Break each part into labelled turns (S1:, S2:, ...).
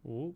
S1: Ooh.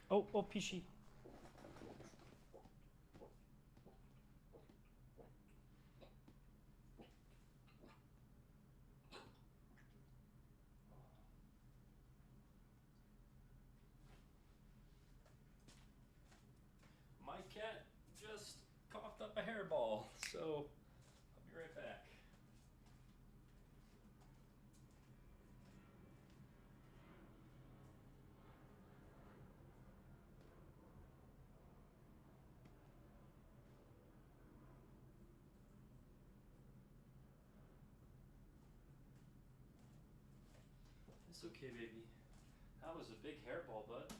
S1: Oh, Pishi. My cat just coughed up a hairball, so I'll be right back. It's okay, baby. That was a big hairball, bud. That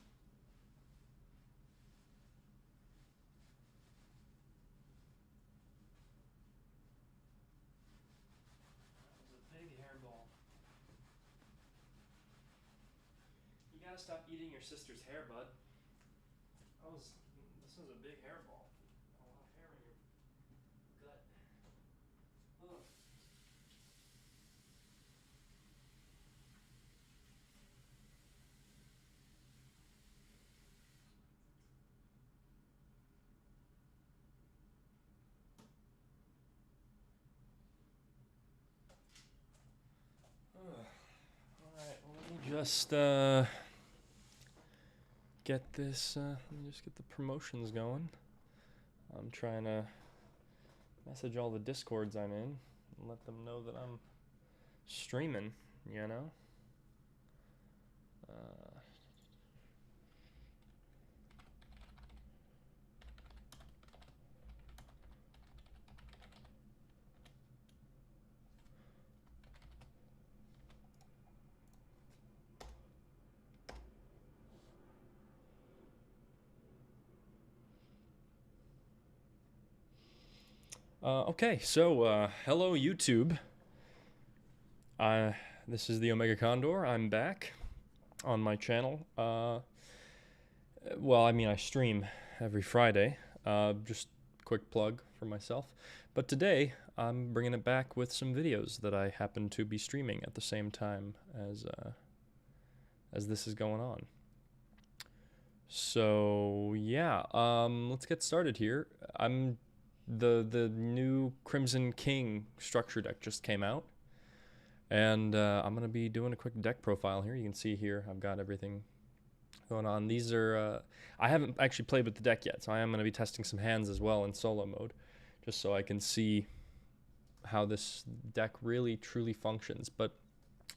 S1: was a big hairball. You gotta stop eating your sister's hair, bud. This was a big hairball. A lot of hair in your gut. Ugh. Alright, well, let me just get this, let me just get the promotions going. I'm trying to message all the Discords I'm in and let them know that I'm streaming, you know? Okay, so hello YouTube. This is the Theomegacondor. I'm back on my channel. Well, I mean, I stream every Friday. Just quick plug for myself. But today, I'm bringing it back with some videos that I happen to be streaming at the same time as this is going on. So yeah, let's get started here. The new Crimson King structure deck just came out, and I'm gonna be doing a quick deck profile here. You can see here I've got everything going on. These are I haven't actually played with the deck yet, so I am gonna be testing some hands as well in solo mode, just so I can see how this deck really truly functions. But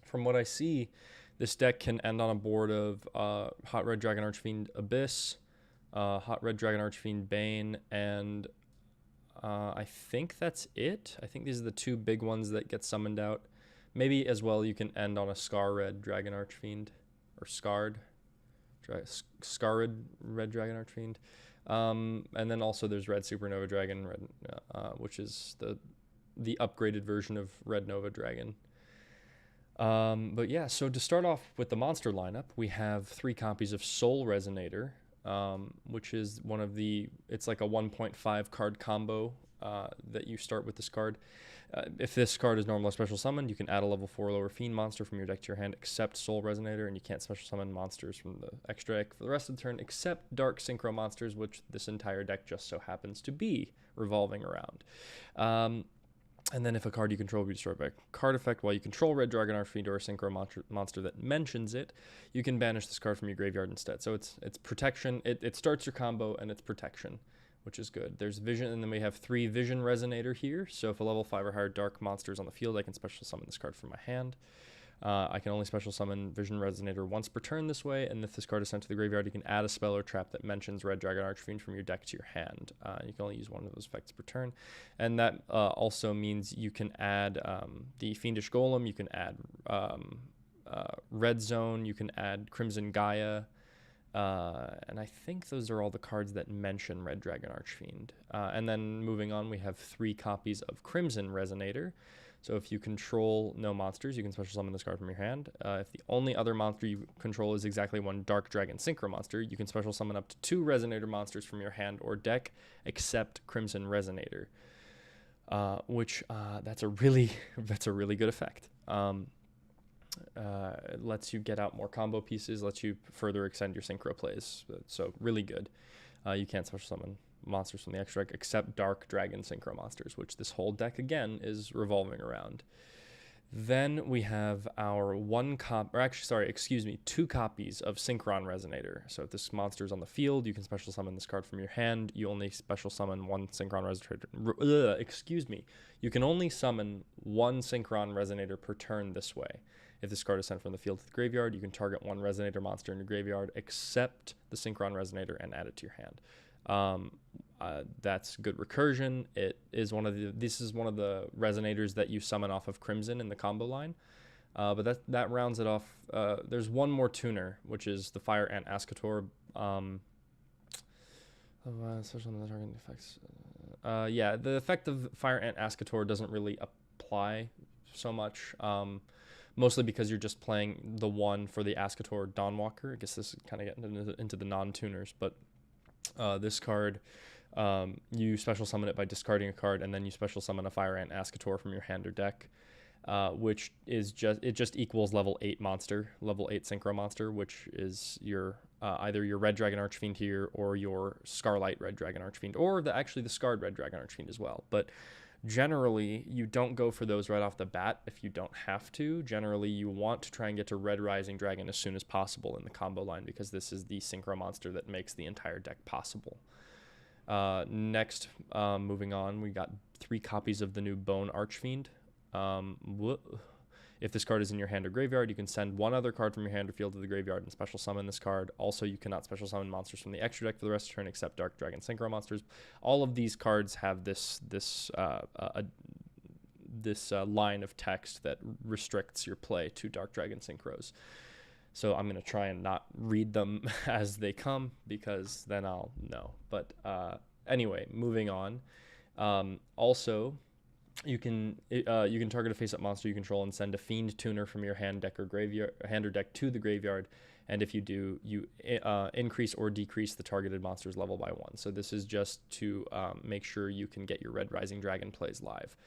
S1: from what I see, this deck can end on a board of Hot Red Dragon Archfiend Abyss, Hot Red Dragon Archfiend Bane, and I think that's it. I think these are the two big ones that get summoned out. Maybe as well you can end on a Scar Red Dragon Archfiend, or Scarred Red Dragon Archfiend. And then also there's Red Supernova Dragon, which is the upgraded version of Red Nova Dragon. But yeah, so to start off with the monster lineup, we have 3 copies of Soul Resonator, which is it's like a 1.5 card combo that you start with this card. If this card is normal or special summoned, you can add a level 4 lower fiend monster from your deck to your hand except Soul Resonator, and you can't special summon monsters from the extra deck for the rest of the turn except Dark Synchro monsters, which this entire deck just so happens to be revolving around. And then if a card you control be destroyed by a card effect while you control Red Dragon Archfiend or a Synchro monster that mentions it, you can banish this card from your graveyard instead. So it's protection. It starts your combo and it's protection, which is good. There's Vision, and then we have 3 Vision Resonator here. So if a level 5 or higher dark monster is on the field, I can special summon this card from my hand. I can only special summon Vision Resonator once per turn this way, and if this card is sent to the graveyard, you can add a spell or trap that mentions Red Dragon Archfiend from your deck to your hand. You can only use one of those effects per turn, and that also means you can add the Fiendish Golem, you can add Red Zone, you can add Crimson Gaia, and I think those are all the cards that mention Red Dragon Archfiend. And then moving on, we have 3 copies of Crimson Resonator. So if you control no monsters, you can special summon this card from your hand. If the only other monster you control is exactly one Dark Dragon Synchro monster, you can special summon up to 2 Resonator monsters from your hand or deck, except Crimson Resonator, which that's a really good effect. It lets you get out more combo pieces, lets you further extend your synchro plays. So really good. You can't special summon monsters from the extra deck except Dark Dragon Synchro monsters, which this whole deck again is revolving around. Then we have our 2 copies of Synchron Resonator. So if this monster is on the field, you can special summon this card from your hand. You only special summon 1 Synchron Resonator. You can only summon 1 Synchron Resonator per turn this way. If this card is sent from the field to the graveyard, you can target 1 Resonator monster in your graveyard, except the Synchron Resonator, and add it to your hand. That's good recursion. This is one of the Resonators that you summon off of Crimson in the combo line. But that rounds it off. There's one more tuner, which is the Fire Ant Ascator. Special on the target effects. Yeah, the effect of Fire Ant Ascator doesn't really apply so much. Mostly because you're just playing the one for the Ascator Dawnwalker. I guess this is kind of getting into the non-tuners, but this card, you special summon it by discarding a card, and then you special summon a Fire Ant Ascator from your hand or deck, which is just equals level 8 monster, level 8 synchro monster, which is your either your Red Dragon Archfiend here or your Scarlight Red Dragon Archfiend, or actually the Scarred Red Dragon Archfiend as well. But generally, you don't go for those right off the bat if you don't have to. Generally, you want to try and get to Red Rising Dragon as soon as possible in the combo line, because this is the synchro monster that makes the entire deck possible. Next, moving on, we got 3 copies of the new Bone Archfiend. If this card is in your hand or graveyard, you can send 1 other card from your hand or field to the graveyard and special summon this card. Also, you cannot special summon monsters from the extra deck for the rest of the turn except Dark Dragon Synchro monsters. All of these cards have this line of text that restricts your play to Dark Dragon Synchros. So I'm going to try and not read them as they come, because then I'll know. But anyway, moving on. Also, you can target a face-up monster you control and send a Fiend Tuner from your hand, deck, or graveyard, hand or deck to the graveyard. And if you do, you increase or decrease the targeted monster's level by 1. So this is just to make sure you can get your Red Rising Dragon plays live.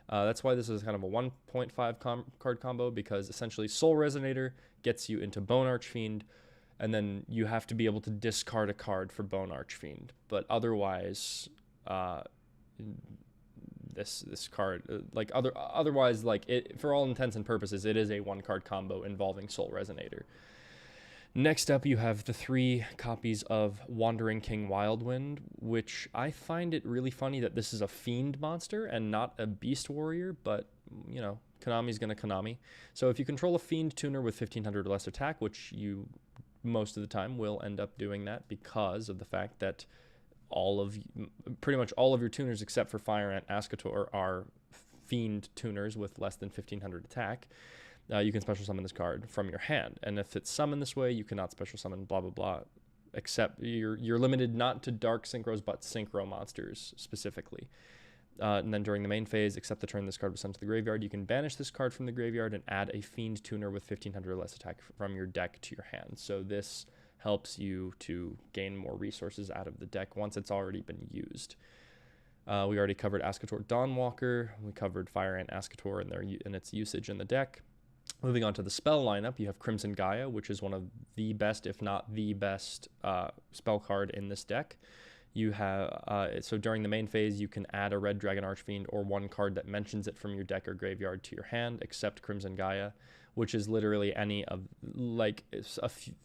S1: That's why this is kind of a 1.5 card combo, because essentially Soul Resonator gets you into Bone Archfiend, and then you have to be able to discard a card for Bone Archfiend. But otherwise, this card, otherwise, for all intents and purposes, it is a 1-card combo involving Soul Resonator. Next up, you have the 3 copies of Wandering King Wildwind, which I find it really funny that this is a Fiend monster and not a Beast Warrior, but, you know, Konami's gonna Konami. So if you control a Fiend Tuner with 1500 or less attack, which you most of the time will end up doing that because of the fact that pretty much all of your tuners except for Fire Ant Ascator are Fiend tuners with less than 1500 attack, you can special summon this card from your hand. And if it's summoned this way, you cannot special summon blah blah blah, except you're limited not to dark synchros but synchro monsters specifically. And then during the main phase, except the turn this card was sent to the graveyard, you can banish this card from the graveyard and add a Fiend Tuner with 1500 or less attack from your deck to your hand. So this helps you to gain more resources out of the deck once it's already been used. We already covered Ascator Dawnwalker. We covered Fire Ant Ascator and its usage in the deck. Moving on to the spell lineup, you have Crimson Gaia, which is one of the best, if not the best, spell card in this deck. You have so during the main phase, you can add a Red Dragon Archfiend or one card that mentions it from your deck or graveyard to your hand, except Crimson Gaia, which is literally any of, like,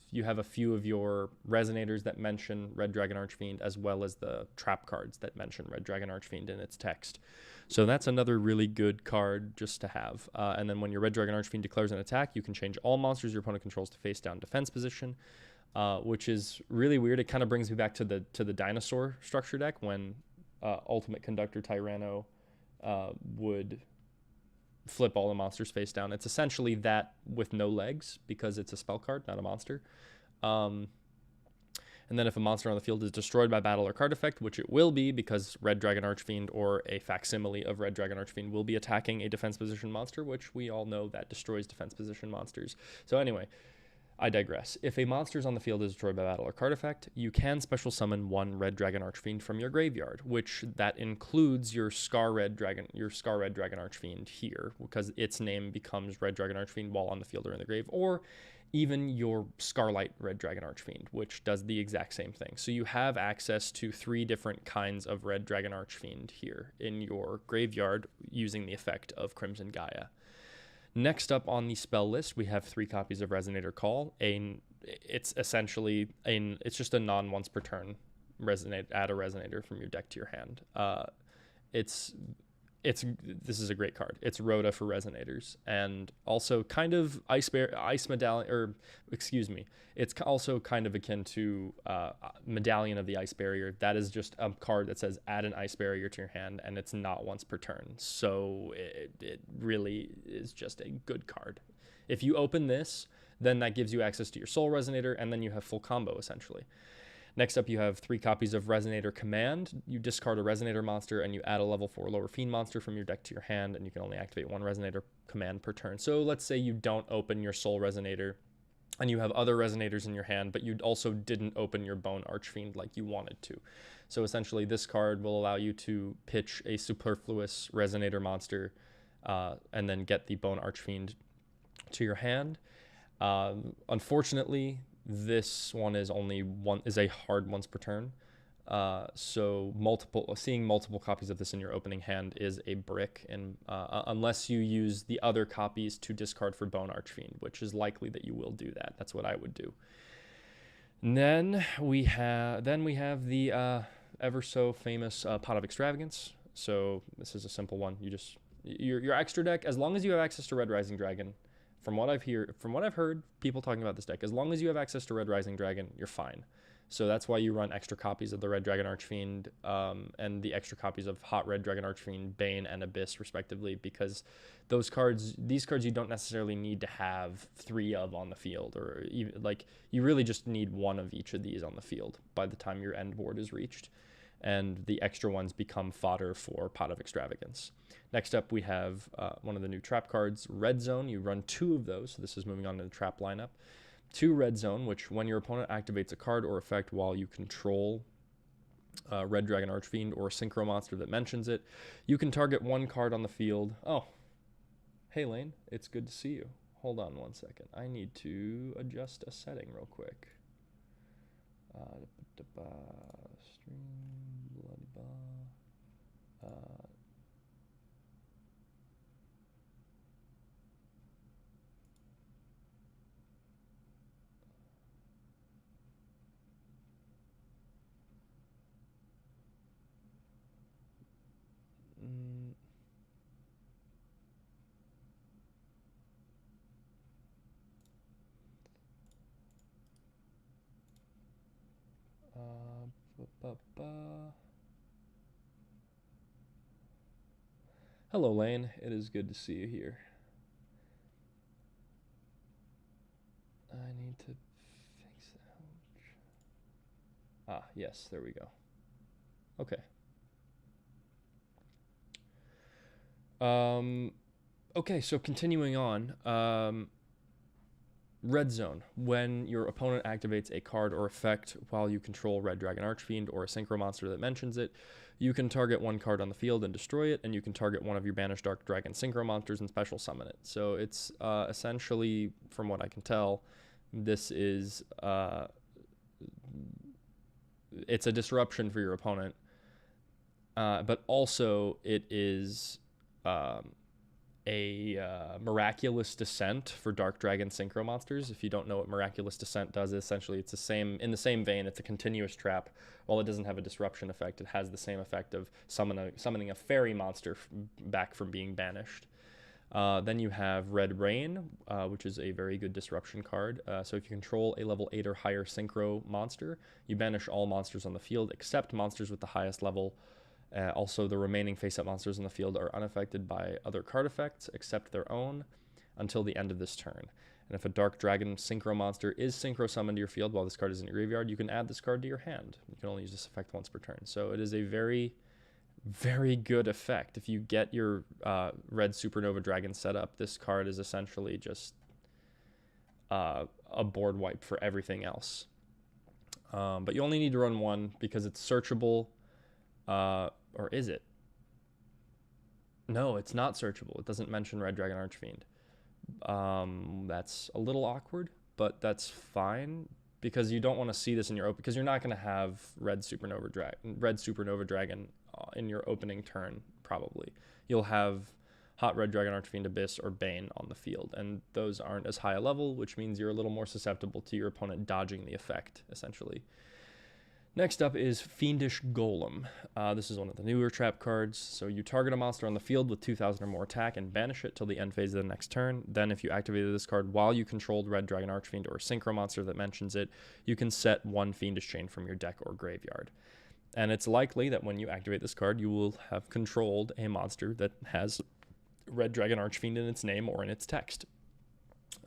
S1: you have a few of your Resonators that mention Red Dragon Archfiend, as well as the trap cards that mention Red Dragon Archfiend in its text. So that's another really good card just to have. And then when your Red Dragon Archfiend declares an attack, you can change all monsters your opponent controls to face down defense position, which is really weird. It kind of brings me back to the dinosaur structure deck when Ultimate Conductor Tyranno would flip all the monsters face down. It's essentially that with no legs because it's a spell card, not a monster. And then if a monster on the field is destroyed by battle or card effect, which it will be because Red Dragon Archfiend or a facsimile of Red Dragon Archfiend will be attacking a defense position monster, which we all know that destroys defense position monsters. So anyway, I digress. If a monster is on the field is destroyed by battle or card effect, you can special summon one Red Dragon Archfiend from your graveyard, which that includes your Scar Red Dragon Archfiend here, because its name becomes Red Dragon Archfiend while on the field or in the grave, or even your Scarlight Red Dragon Archfiend, which does the exact same thing. So you have access to 3 different kinds of Red Dragon Archfiend here in your graveyard using the effect of Crimson Gaia. Next up on the spell list, we have 3 copies of Resonator Call. It's essentially it's just a non-once per turn add a Resonator from your deck to your hand. This is a great card. It's Rhoda for Resonators, and also kind of Ice Medallion, or excuse me, it's also kind of akin to Medallion of the Ice Barrier. That is just a card that says add an Ice Barrier to your hand, and it's not once per turn. So it really is just a good card. If you open this, then that gives you access to your Soul Resonator, and then you have full combo essentially. Next up, you have 3 copies of Resonator Command. You discard a Resonator monster, and you add a level 4 lower fiend monster from your deck to your hand, and you can only activate 1 Resonator Command per turn. So let's say you don't open your Soul Resonator, and you have other Resonators in your hand, but you also didn't open your Bone Archfiend like you wanted to. So essentially, this card will allow you to pitch a superfluous Resonator monster, and then get the Bone Archfiend to your hand. Unfortunately, this one is a hard once per turn. So seeing multiple copies of this in your opening hand is a brick, and unless you use the other copies to discard for Bone Archfiend, which is likely that you will do that. That's what I would do. And then we have the ever so famous Pot of Extravagance. So this is a simple one. Your extra deck, as long as you have access to Red Rising Dragon. From what I've heard, people talking about this deck, as long as you have access to Red Rising Dragon, you're fine. So that's why you run extra copies of the Red Dragon Archfiend and the extra copies of Hot Red Dragon Archfiend, Bane, and Abyss, respectively, because these cards you don't necessarily need to have 3 of on the field, or even, like, you really just need 1 of each of these on the field by the time your end board is reached, and the extra ones become fodder for Pot of Extravagance. Next up, we have one of the new trap cards, Red Zone. You run 2 of those, so this is moving on to the trap lineup. 2 Red Zone, which when your opponent activates a card or effect while you control Red Dragon Archfiend or a Synchro monster that mentions it, you can target 1 card on the field. Oh, hey Lane, it's good to see you. Hold on 1 second. I need to adjust a setting real quick. Hello, Lane. It is good to see you here. I need to fix that. Yes, there we go. Okay. Okay, so continuing on. Red Zone. When your opponent activates a card or effect while you control Red Dragon Archfiend or a Synchro monster that mentions it, you can target 1 card on the field and destroy it, and you can target 1 of your banished Dark Dragon Synchro monsters and special summon it. So it's essentially, from what I can tell, this is it's a disruption for your opponent, but also it is a miraculous descent for Dark Dragon Synchro monsters. If you don't know what miraculous descent does, essentially it's in the same vein. It's a continuous trap. While it doesn't have a disruption effect, it has the same effect of summoning a fairy monster back from being banished. Then you have Red Rain, which is a very good disruption card. So if you control a level 8 or higher Synchro monster, you banish all monsters on the field except monsters with the highest level. Also, the remaining face-up monsters in the field are unaffected by other card effects except their own until the end of this turn. And if a Dark Dragon Synchro monster is Synchro summoned to your field while this card is in your graveyard, you can add this card to your hand. You can only use this effect once per turn. So it is a very, very good effect. If you get your red Supernova Dragon set up, this card is essentially just a board wipe for everything else. But you only need to run one because it's searchable. Or is it? No, it's not searchable. It doesn't mention Red Dragon Archfiend. That's a little awkward, but that's fine because you don't want to see this in your open, because you're not going to have Red Supernova Dragon in your opening turn. Probably you'll have Hot Red Dragon Archfiend Abyss or Bane on the field, and those aren't as high a level, which means you're a little more susceptible to your opponent dodging the effect, essentially. Next up is Fiendish Golem. This is one of the newer trap cards. So you target a monster on the field with 2,000 or more attack and banish it till the end phase of the next turn. Then if you activated this card while you controlled Red Dragon Archfiend or a Synchro monster that mentions it, you can set one Fiendish Chain from your deck or graveyard. And it's likely that when you activate this card, you will have controlled a monster that has Red Dragon Archfiend in its name or in its text.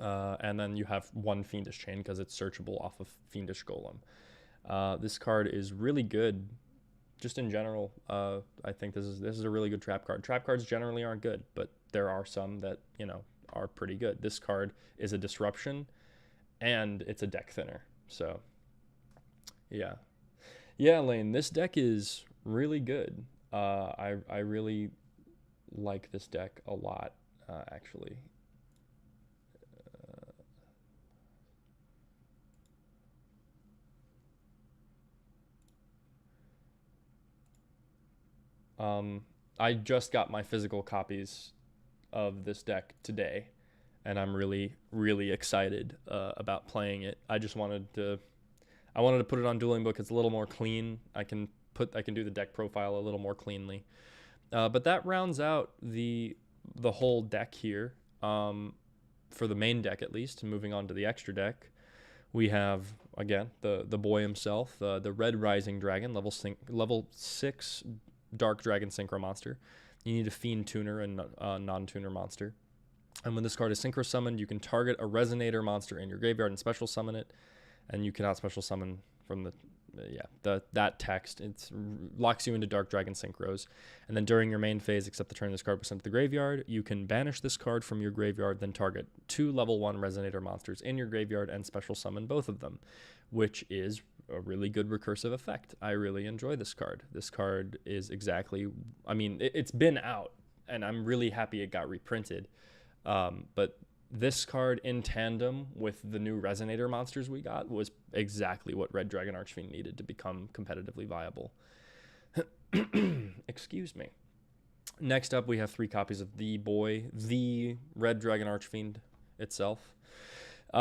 S1: And then you have one Fiendish Chain because it's searchable off of Fiendish Golem. This card is really good, just in general. I think this is a really good trap card. Trap cards generally aren't good, but there are some that, are pretty good. This card is a disruption, and it's a deck thinner. So, yeah, Lane. This deck is really good. I really like this deck a lot, actually. I just got my physical copies of this deck today, and I'm really, really excited about playing it. I wanted to put it on Dueling Book. It's a little more clean. I can do the deck profile a little more cleanly. But that rounds out the whole deck here, for the main deck at least. Moving on to the extra deck, we have again the boy himself, the Red Rising Dragon, level 6. Dark Dragon Synchro monster. You need a Fiend Tuner and non-tuner monster. And when this card is Synchro summoned, you can target a Resonator monster in your graveyard and special summon it. And you cannot special summon from that text. It locks you into Dark Dragon Synchros. And then during your main phase, except the turn this card was sent to the graveyard, you can banish this card from your graveyard, then target 2 level 1 Resonator monsters in your graveyard and special summon both of them, which is a really good recursive effect. I really enjoy this card. This card is exactly, it's been out, and I'm really happy it got reprinted. But this card in tandem with the new Resonator monsters we got was exactly what Red Dragon Archfiend needed to become competitively viable. Excuse me. Next up, we have 3 copies of the Red Dragon Archfiend itself. We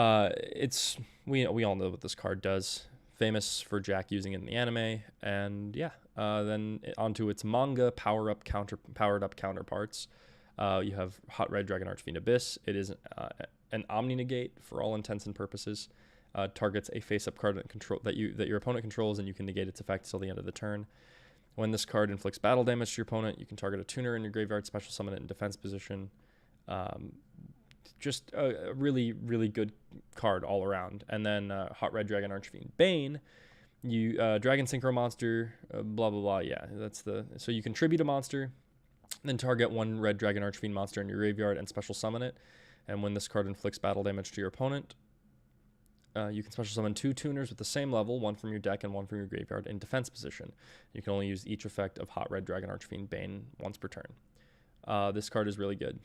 S1: all know what this card does. Famous for Jack using it in the anime, and then onto its manga powered up counterparts. You have Hot Red Dragon Archfiend Abyss. It is an Omni Negate for all intents and purposes. Targets a face-up card that your opponent controls, and you can negate its effect till the end of the turn. When this card inflicts battle damage to your opponent, you can target a tuner in your graveyard, special summon it in defense position. Just a really, really good card all around. And then Hot Red Dragon Archfiend Bane, you Dragon Synchro monster, blah blah blah. Yeah, so you contribute a monster, then target 1 Red Dragon Archfiend monster in your graveyard and special summon it. And when this card inflicts battle damage to your opponent, you can special summon 2 tuners with the same level, 1 from your deck and 1 from your graveyard in defense position. You can only use each effect of Hot Red Dragon Archfiend Bane once per turn. This card is really good.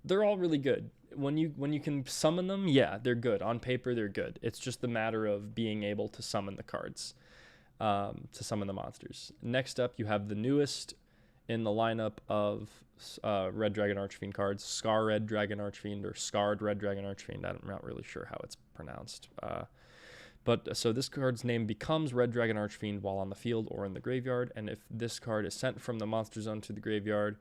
S1: They're all really good. When you can summon them, yeah, they're good. On paper, they're good. It's just the matter of being able to summon the cards. to summon the monsters. Next up, you have the newest in the lineup of Red Dragon Archfiend cards, Scar Red Dragon Archfiend, or Scarred Red Dragon Archfiend. I'm not really sure how it's pronounced. But so this card's name becomes Red Dragon Archfiend while on the field or in the graveyard, and if this card is sent from the monster zone to the graveyard,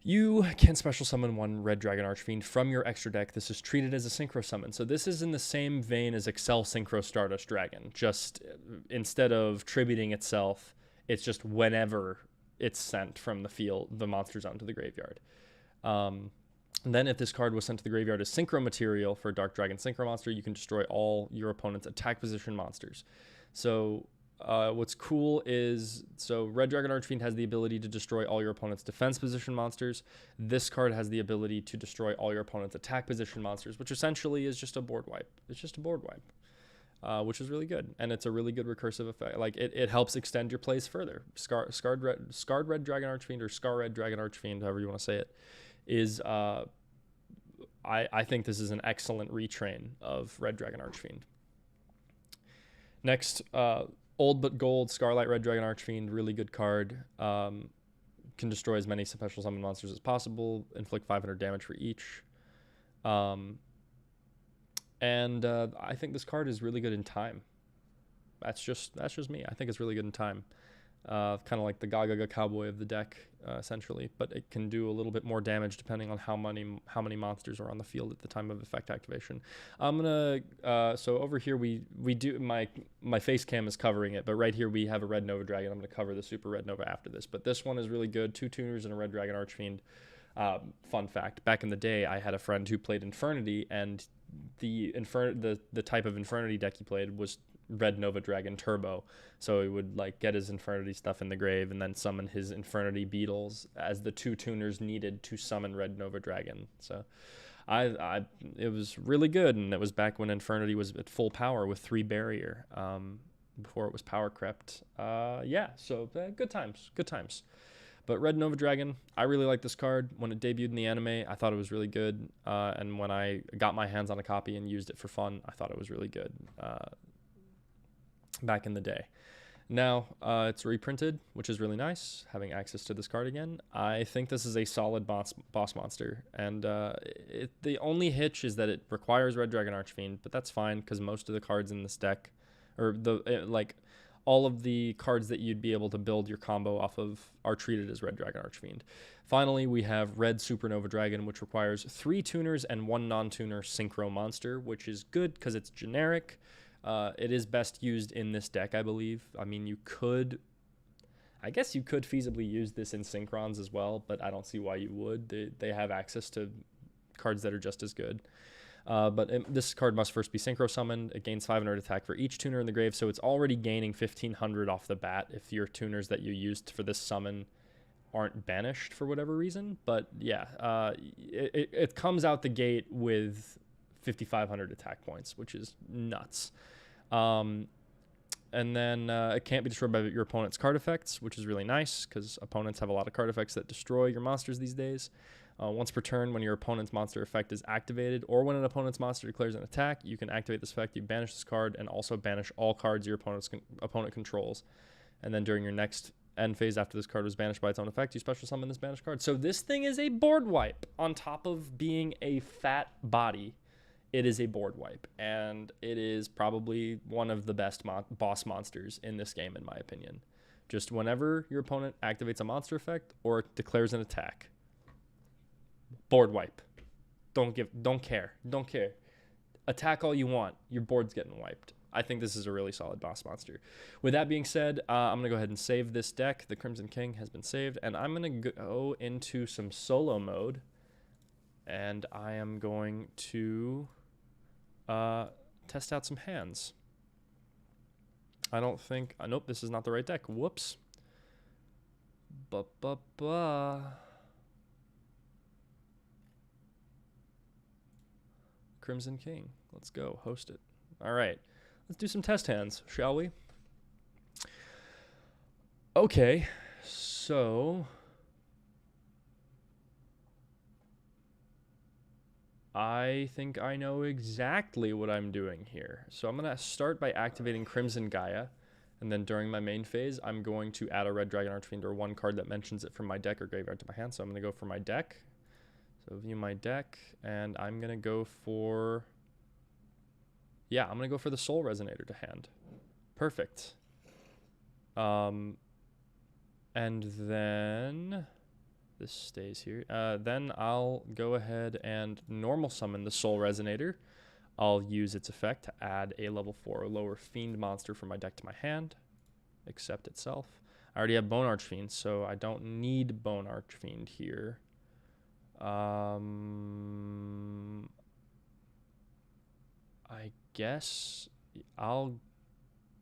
S1: you can special summon one Red Dragon Archfiend from your extra deck. This is treated as a synchro summon. So this is in the same vein as Excel Synchro Stardust Dragon. Just instead of tributing itself, it's just whenever it's sent from the field, the monster zone to the graveyard. And then if this card was sent to the graveyard as synchro material for Dark Dragon Synchro Monster, you can destroy all your opponent's attack position monsters. So what's cool is, so Red Dragon Archfiend has the ability to destroy all your opponent's defense position monsters. This card has the ability to destroy all your opponent's attack position monsters, which essentially is just a board wipe. It's just a board wipe, which is really good. And it's a really good recursive effect. Like, it helps extend your plays further. Scarred Red Dragon Archfiend, or Scar Red Dragon Archfiend, however you want to say it, is I think this is an excellent retrain of Red Dragon Archfiend. Next, Old But Gold Scarlet Red Dragon Archfiend, really good card. Can destroy as many special summon monsters as possible, inflict 500 damage for each. And I think this card is really good in time. That's just me. I think it's really good in time. Kind of like the Gaga Cowboy of the deck, essentially, but it can do a little bit more damage depending on how many monsters are on the field at the time of effect activation. I'm gonna so over here we do, my face cam is covering it, but right here we have a Red Nova Dragon. I'm gonna cover the Super Red Nova after this, but this one is really good. 2 tuners and a Red Dragon Archfiend. Fun fact: back in the day, I had a friend who played Infernity, and the type of Infernity deck he played was Red Nova Dragon Turbo. So he would like get his Infernity stuff in the grave and then summon his Infernity Beetles as the 2 tuners needed to summon Red Nova Dragon. So it was really good, and it was back when Infernity was at full power with 3 barrier, before it was power crept. So good times. But Red Nova Dragon, I really like this card. When it debuted in the anime, I thought it was really good. And when I got my hands on a copy and used it for fun, I thought it was really good. Back in the day. Now it's reprinted, which is really nice, having access to this card again. I think this is a solid boss monster, and the only hitch is that it requires Red Dragon Archfiend, but that's fine because most of the cards in this deck, or all of the cards that you'd be able to build your combo off of, are treated as Red Dragon Archfiend. Finally, we have Red Supernova Dragon, which requires 3 tuners and 1 non-tuner synchro monster, which is good because it's generic. It is best used in this deck, I believe. I mean, I guess you could feasibly use this in Synchrons as well, but I don't see why you would. They have access to cards that are just as good. This card must first be synchro summoned. It gains 500 attack for each tuner in the grave, so it's already gaining 1500 off the bat if your tuners that you used for this summon aren't banished for whatever reason. But yeah, it comes out the gate with 5,500 attack points, which is nuts. And then it can't be destroyed by your opponent's card effects, which is really nice because opponents have a lot of card effects that destroy your monsters these days. Once per turn, when your opponent's monster effect is activated, or when an opponent's monster declares an attack, you can activate this effect. You banish this card and also banish all cards your opponent controls. And then during your next end phase after this card was banished by its own effect, you special summon this banished card. So this thing is a board wipe. On top of being a fat body, it is a board wipe, and it is probably one of the best boss monsters in this game, in my opinion. Just whenever your opponent activates a monster effect or declares an attack, board wipe. Don't care. Attack all you want. Your board's getting wiped. I think this is a really solid boss monster. With that being said, I'm going to go ahead and save this deck. The Crimson King has been saved, and I'm going to go into some solo mode, and I am going to test out some hands. I don't think... nope, this is not the right deck. Whoops. Crimson King. Let's go. Host it. All right. Let's do some test hands, shall we? Okay. So... I think I know exactly what I'm doing here. So I'm going to start by activating Crimson Gaia, And then during my main phase, I'm going to add a red dragon archfiend or one card that mentions it from my deck or graveyard to my hand. So I'm going to go for my deck. So view my deck, and I'm going to go for... Yeah, I'm going to go for the Soul Resonator to hand. Perfect. And then... This stays here. Then I'll go ahead and normal summon the Soul Resonator. I'll use its effect to add a level 4 or lower Fiend monster from my deck to my hand. Accept itself. I already have Bone Archfiend, so I don't need Bone Archfiend here. I guess I'll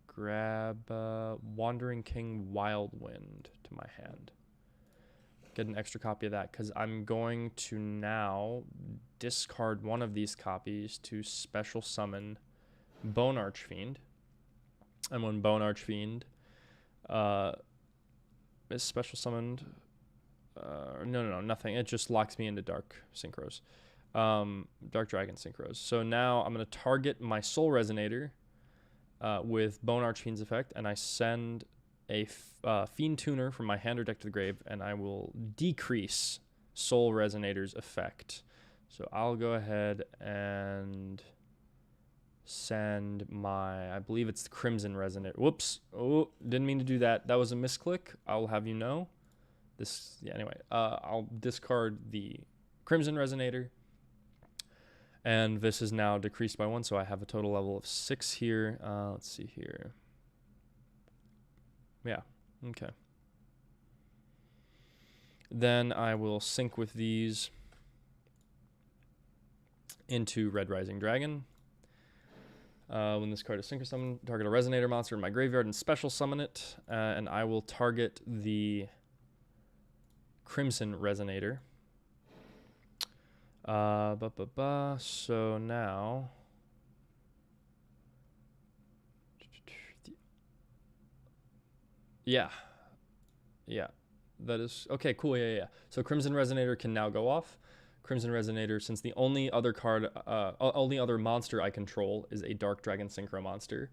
S1: grab Wandering King Wildwind to my hand. Get an extra copy of that because I'm going to now discard one of these copies to special summon Bone Archfiend. And when Bone Archfiend is special summoned, no, nothing. It just locks me into Dark Synchros, Dark Dragon Synchros. So now I'm going to target my Soul Resonator with Bone Archfiend's effect, and I send a Fiend Tuner from my hand or deck to the grave, and I will decrease Soul Resonator's effect. So I'll go ahead and send my, I believe it's the Crimson Resonator. Whoops. Oh, didn't mean to do that. That was a misclick. I'll have you know. Anyway, I'll discard the Crimson Resonator. And this is now decreased by 1, so I have a total level of 6 here. Let's see here. Yeah, okay. Then I will sync with these into Red Rising Dragon. When this card is synchro summoned, target a Resonator monster in my graveyard and special summon it. And I will target the Crimson Resonator. So now... Yeah. That is... Okay, cool, yeah. So Crimson Resonator can now go off. Crimson Resonator, since the only other card, only other monster I control is a Dark Dragon Synchro monster,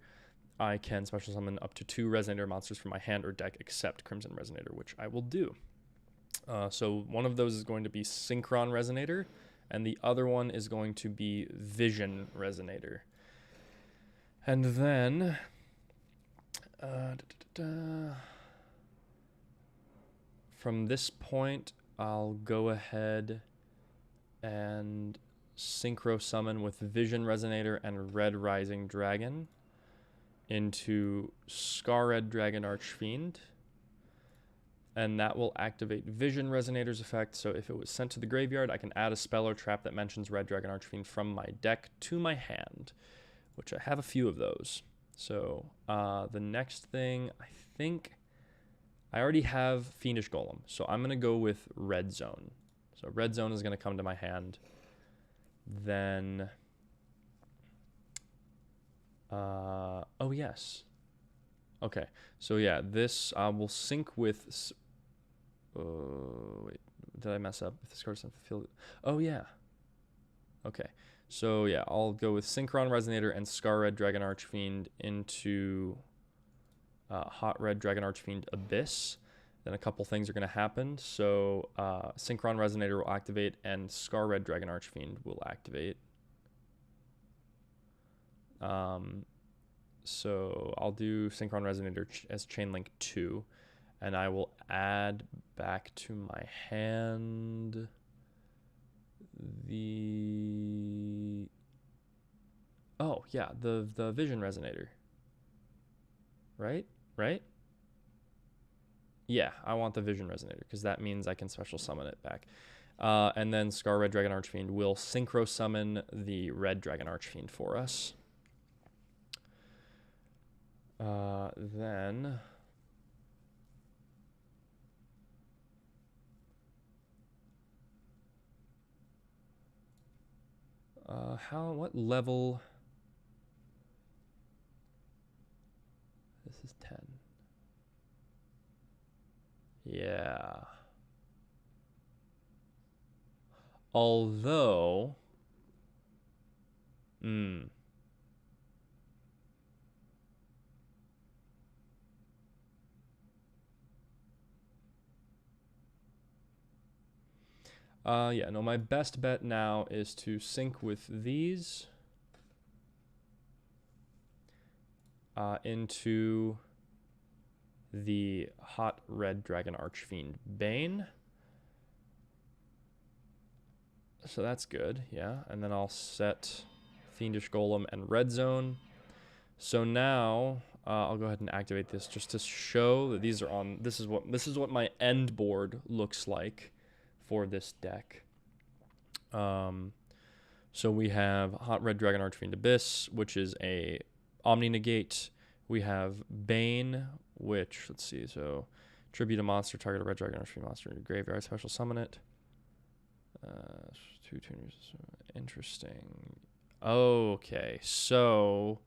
S1: I can special summon up to 2 Resonator monsters from my hand or deck except Crimson Resonator, which I will do. So one of those is going to be Synchron Resonator, and the other one is going to be Vision Resonator. And then... From this point, I'll go ahead and synchro summon with Vision Resonator and Red Rising Dragon into Scar Red Dragon Archfiend. And that will activate Vision Resonator's effect. So if it was sent to the graveyard, I can add a spell or trap that mentions Red Dragon Archfiend from my deck to my hand, which I have a few of those. So the next thing, I think I already have Fiendish Golem. So I'm going to go with Red Zone. So Red Zone is going to come to my hand. Then, oh yes. Okay, so yeah, this will sync with, wait, did I mess up? If this card's not fulfilled, oh yeah. Okay, so yeah, I'll go with Synchron Resonator and Scar Red Dragon Archfiend into Hot Red Dragon Archfiend Abyss. Then a couple things are going to happen. So Synchron Resonator will activate and Scar Red Dragon Archfiend will activate. So I'll do Synchron Resonator as Chainlink 2, and I will add back to my hand the... Oh, yeah, the Vision Resonator. Right? Yeah, I want the Vision Resonator because that means I can special summon it back. And then Scar Red Dragon Archfiend will synchro summon the Red Dragon Archfiend for us. Then... what level? This is 10. Yeah. Although, Yeah, no, my best bet now is to sync with these into the Hot Red Dragon Archfiend Bane. So that's good, yeah. And then I'll set Fiendish Golem and Red Zone. So now I'll go ahead and activate this just to show that these are on. This is what my end board looks like for this deck. So we have Hot Red Dragon Archfiend Abyss, which is a Omni Negate. We have Bane, which, let's see, so tribute a monster, target a Red Dragon Archfiend monster in your graveyard, special summon it. 2 tuners, interesting. Okay, so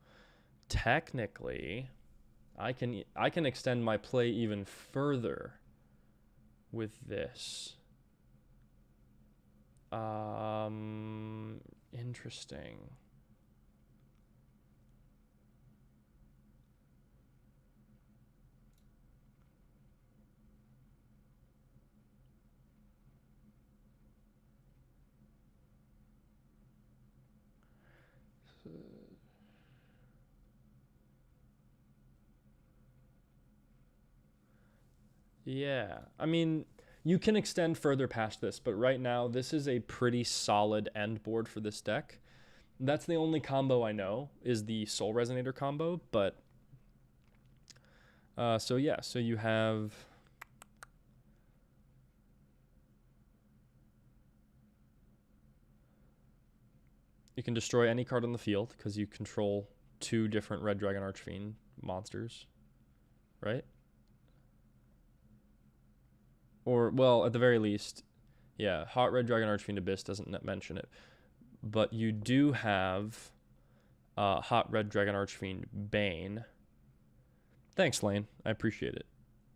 S1: technically, I can extend my play even further with this. Interesting. Yeah, I mean, you can extend further past this, but right now this is a pretty solid end board for this deck. That's the only combo I know is the Soul Resonator combo, but so yeah, so you have you can destroy any card on the field because you control 2 different Red Dragon Archfiend monsters, right? Or, well, at the very least, yeah, Hot Red Dragon Archfiend Abyss doesn't mention it. But you do have Hot Red Dragon Archfiend Bane. Thanks, Lane. I appreciate it.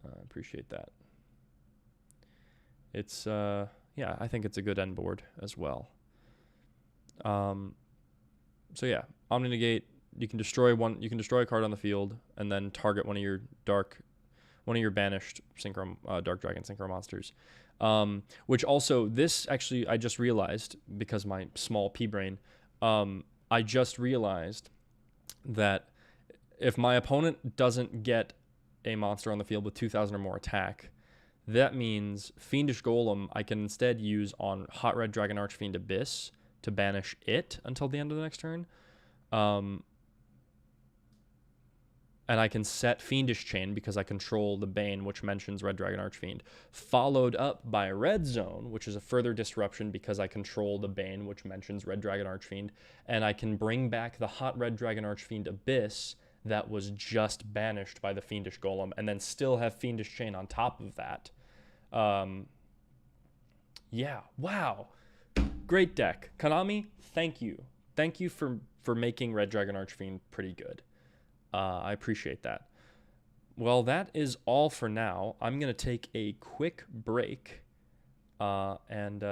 S1: I appreciate that. It's, yeah, I think it's a good end board as well. So yeah, Omni Negate, you can destroy a card on the field and then target one of your banished Dark Dragon Synchro monsters. Which also, this actually, I just realized, because my small pea brain, I just realized that if my opponent doesn't get a monster on the field with 2,000 or more attack, that means Fiendish Golem I can instead use on Hot Red Dragon Archfiend Abyss to banish it until the end of the next turn. And I can set Fiendish Chain because I control the Bane, which mentions Red Dragon Archfiend, followed up by Red Zone, which is a further disruption because I control the Bane, which mentions Red Dragon Archfiend, and I can bring back the Hot Red Dragon Archfiend Abyss that was just banished by the Fiendish Golem, and then still have Fiendish Chain on top of that. Yeah, wow. Great deck. Konami, thank you. Thank you for making Red Dragon Archfiend pretty good. I appreciate that. Well, that is all for now. I'm going to take a quick break. And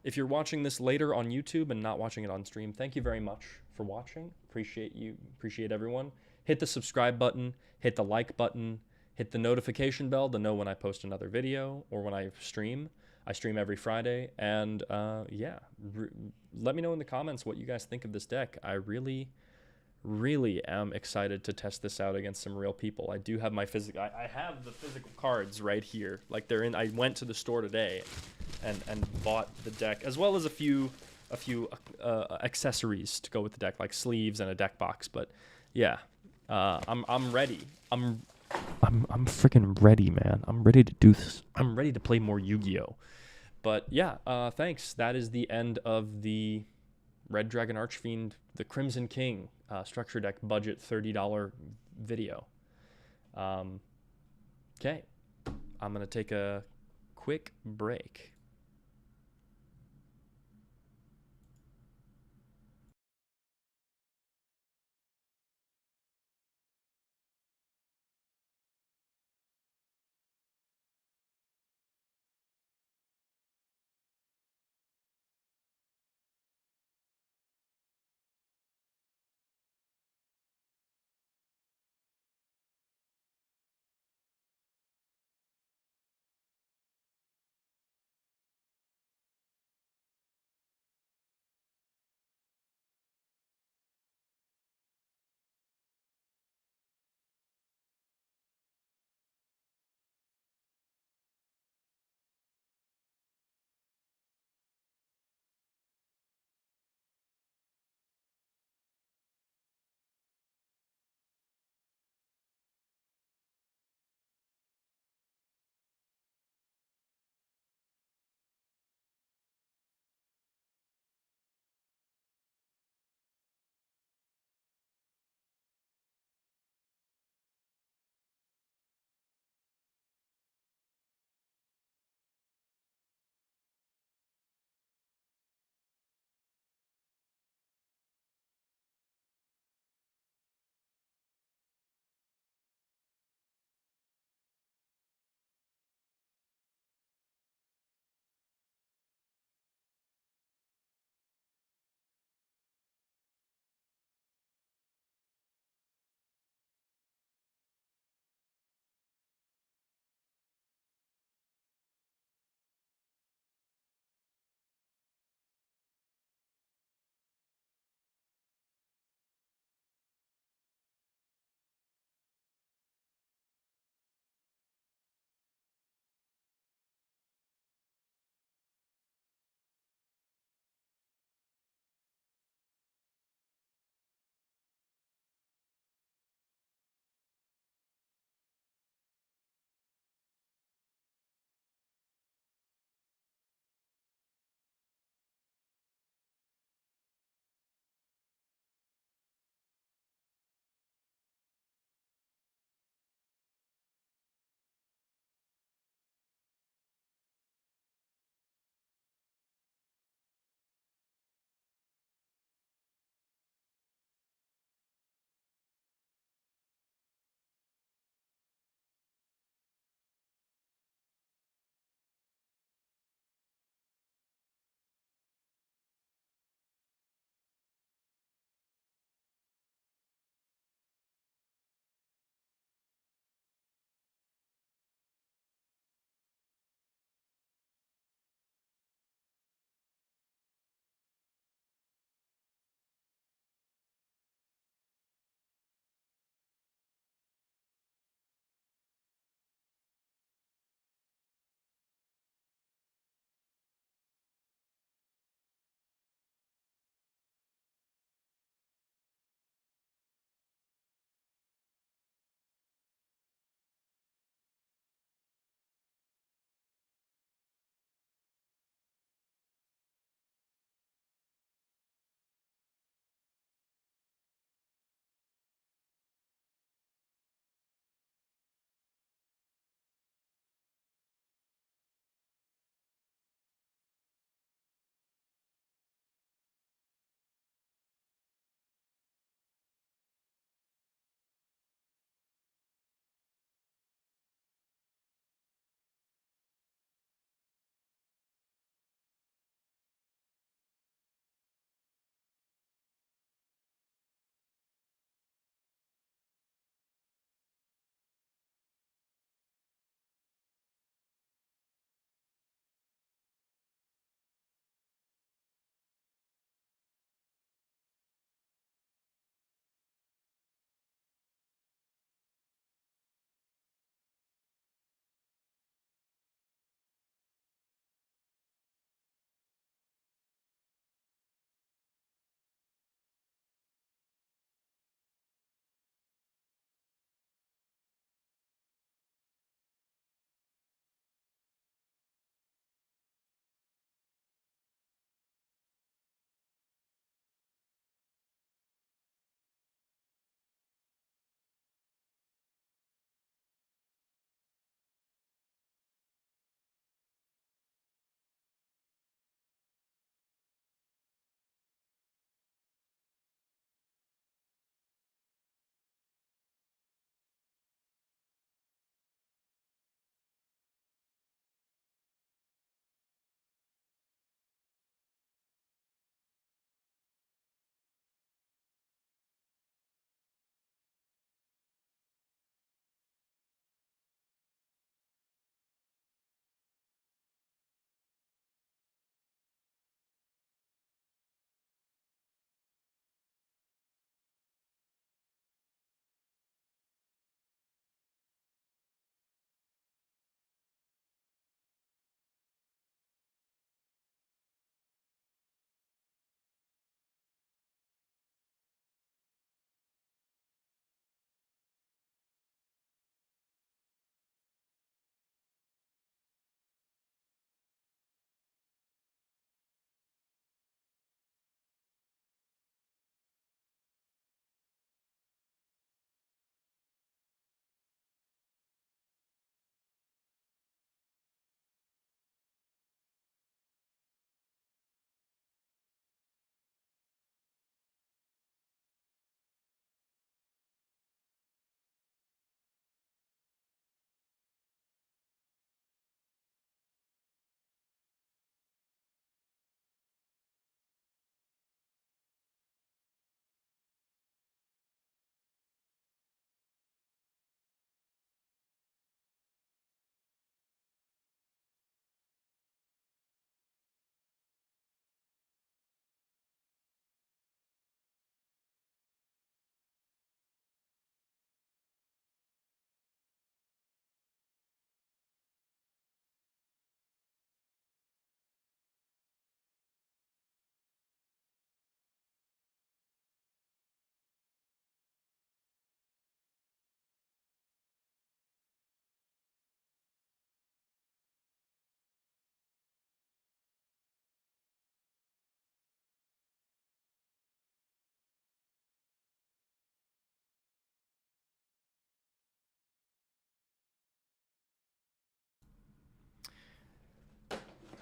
S1: if you're watching this later on YouTube and not watching it on stream, thank you very much for watching. Appreciate you. Appreciate everyone. Hit the subscribe button. Hit the like button. Hit the notification bell to know when I post another video or when I stream. I stream every Friday. And yeah, let me know in the comments what you guys think of this deck. I really am excited to test this out against some real people. I do have my physical. I have the physical cards right here. Like, they're in. I went to the store today, and bought the deck, as well as a few accessories to go with the deck, like sleeves and a deck box. But yeah, I'm ready. I'm freaking ready, man. I'm ready to do this. I'm ready to play more Yu-Gi-Oh. But yeah, thanks. That is the end of the Red Dragon Archfiend, the Crimson King structure deck budget $30 video. Okay, I'm going to take a quick break.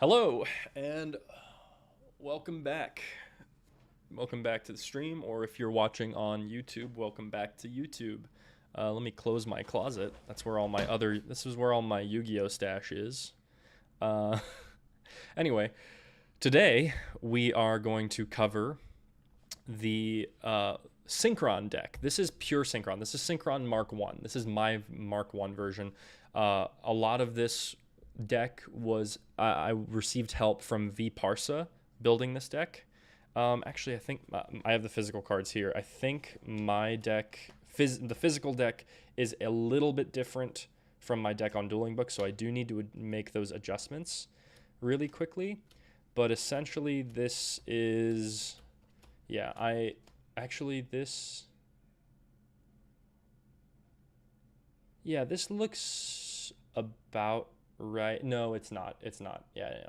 S1: Hello, and welcome back. Welcome back to the stream, or if you're watching on YouTube, welcome back to YouTube. Let me close my closet. That's where all my other, this is where all my Yu-Gi-Oh stash is. Anyway, today we are going to cover the Synchron deck. This is pure Synchron. This is Synchron Mark 1. This is my Mark 1 version. A lot of this deck was, I received help from V Parsa building this deck. Actually, I think I have the physical cards here. I think my deck, the physical deck, is a little bit different from my deck on Dueling Book, so I do need to make those adjustments really quickly. But essentially, this is, yeah, this looks about right. No, it's not. It's not. Yeah.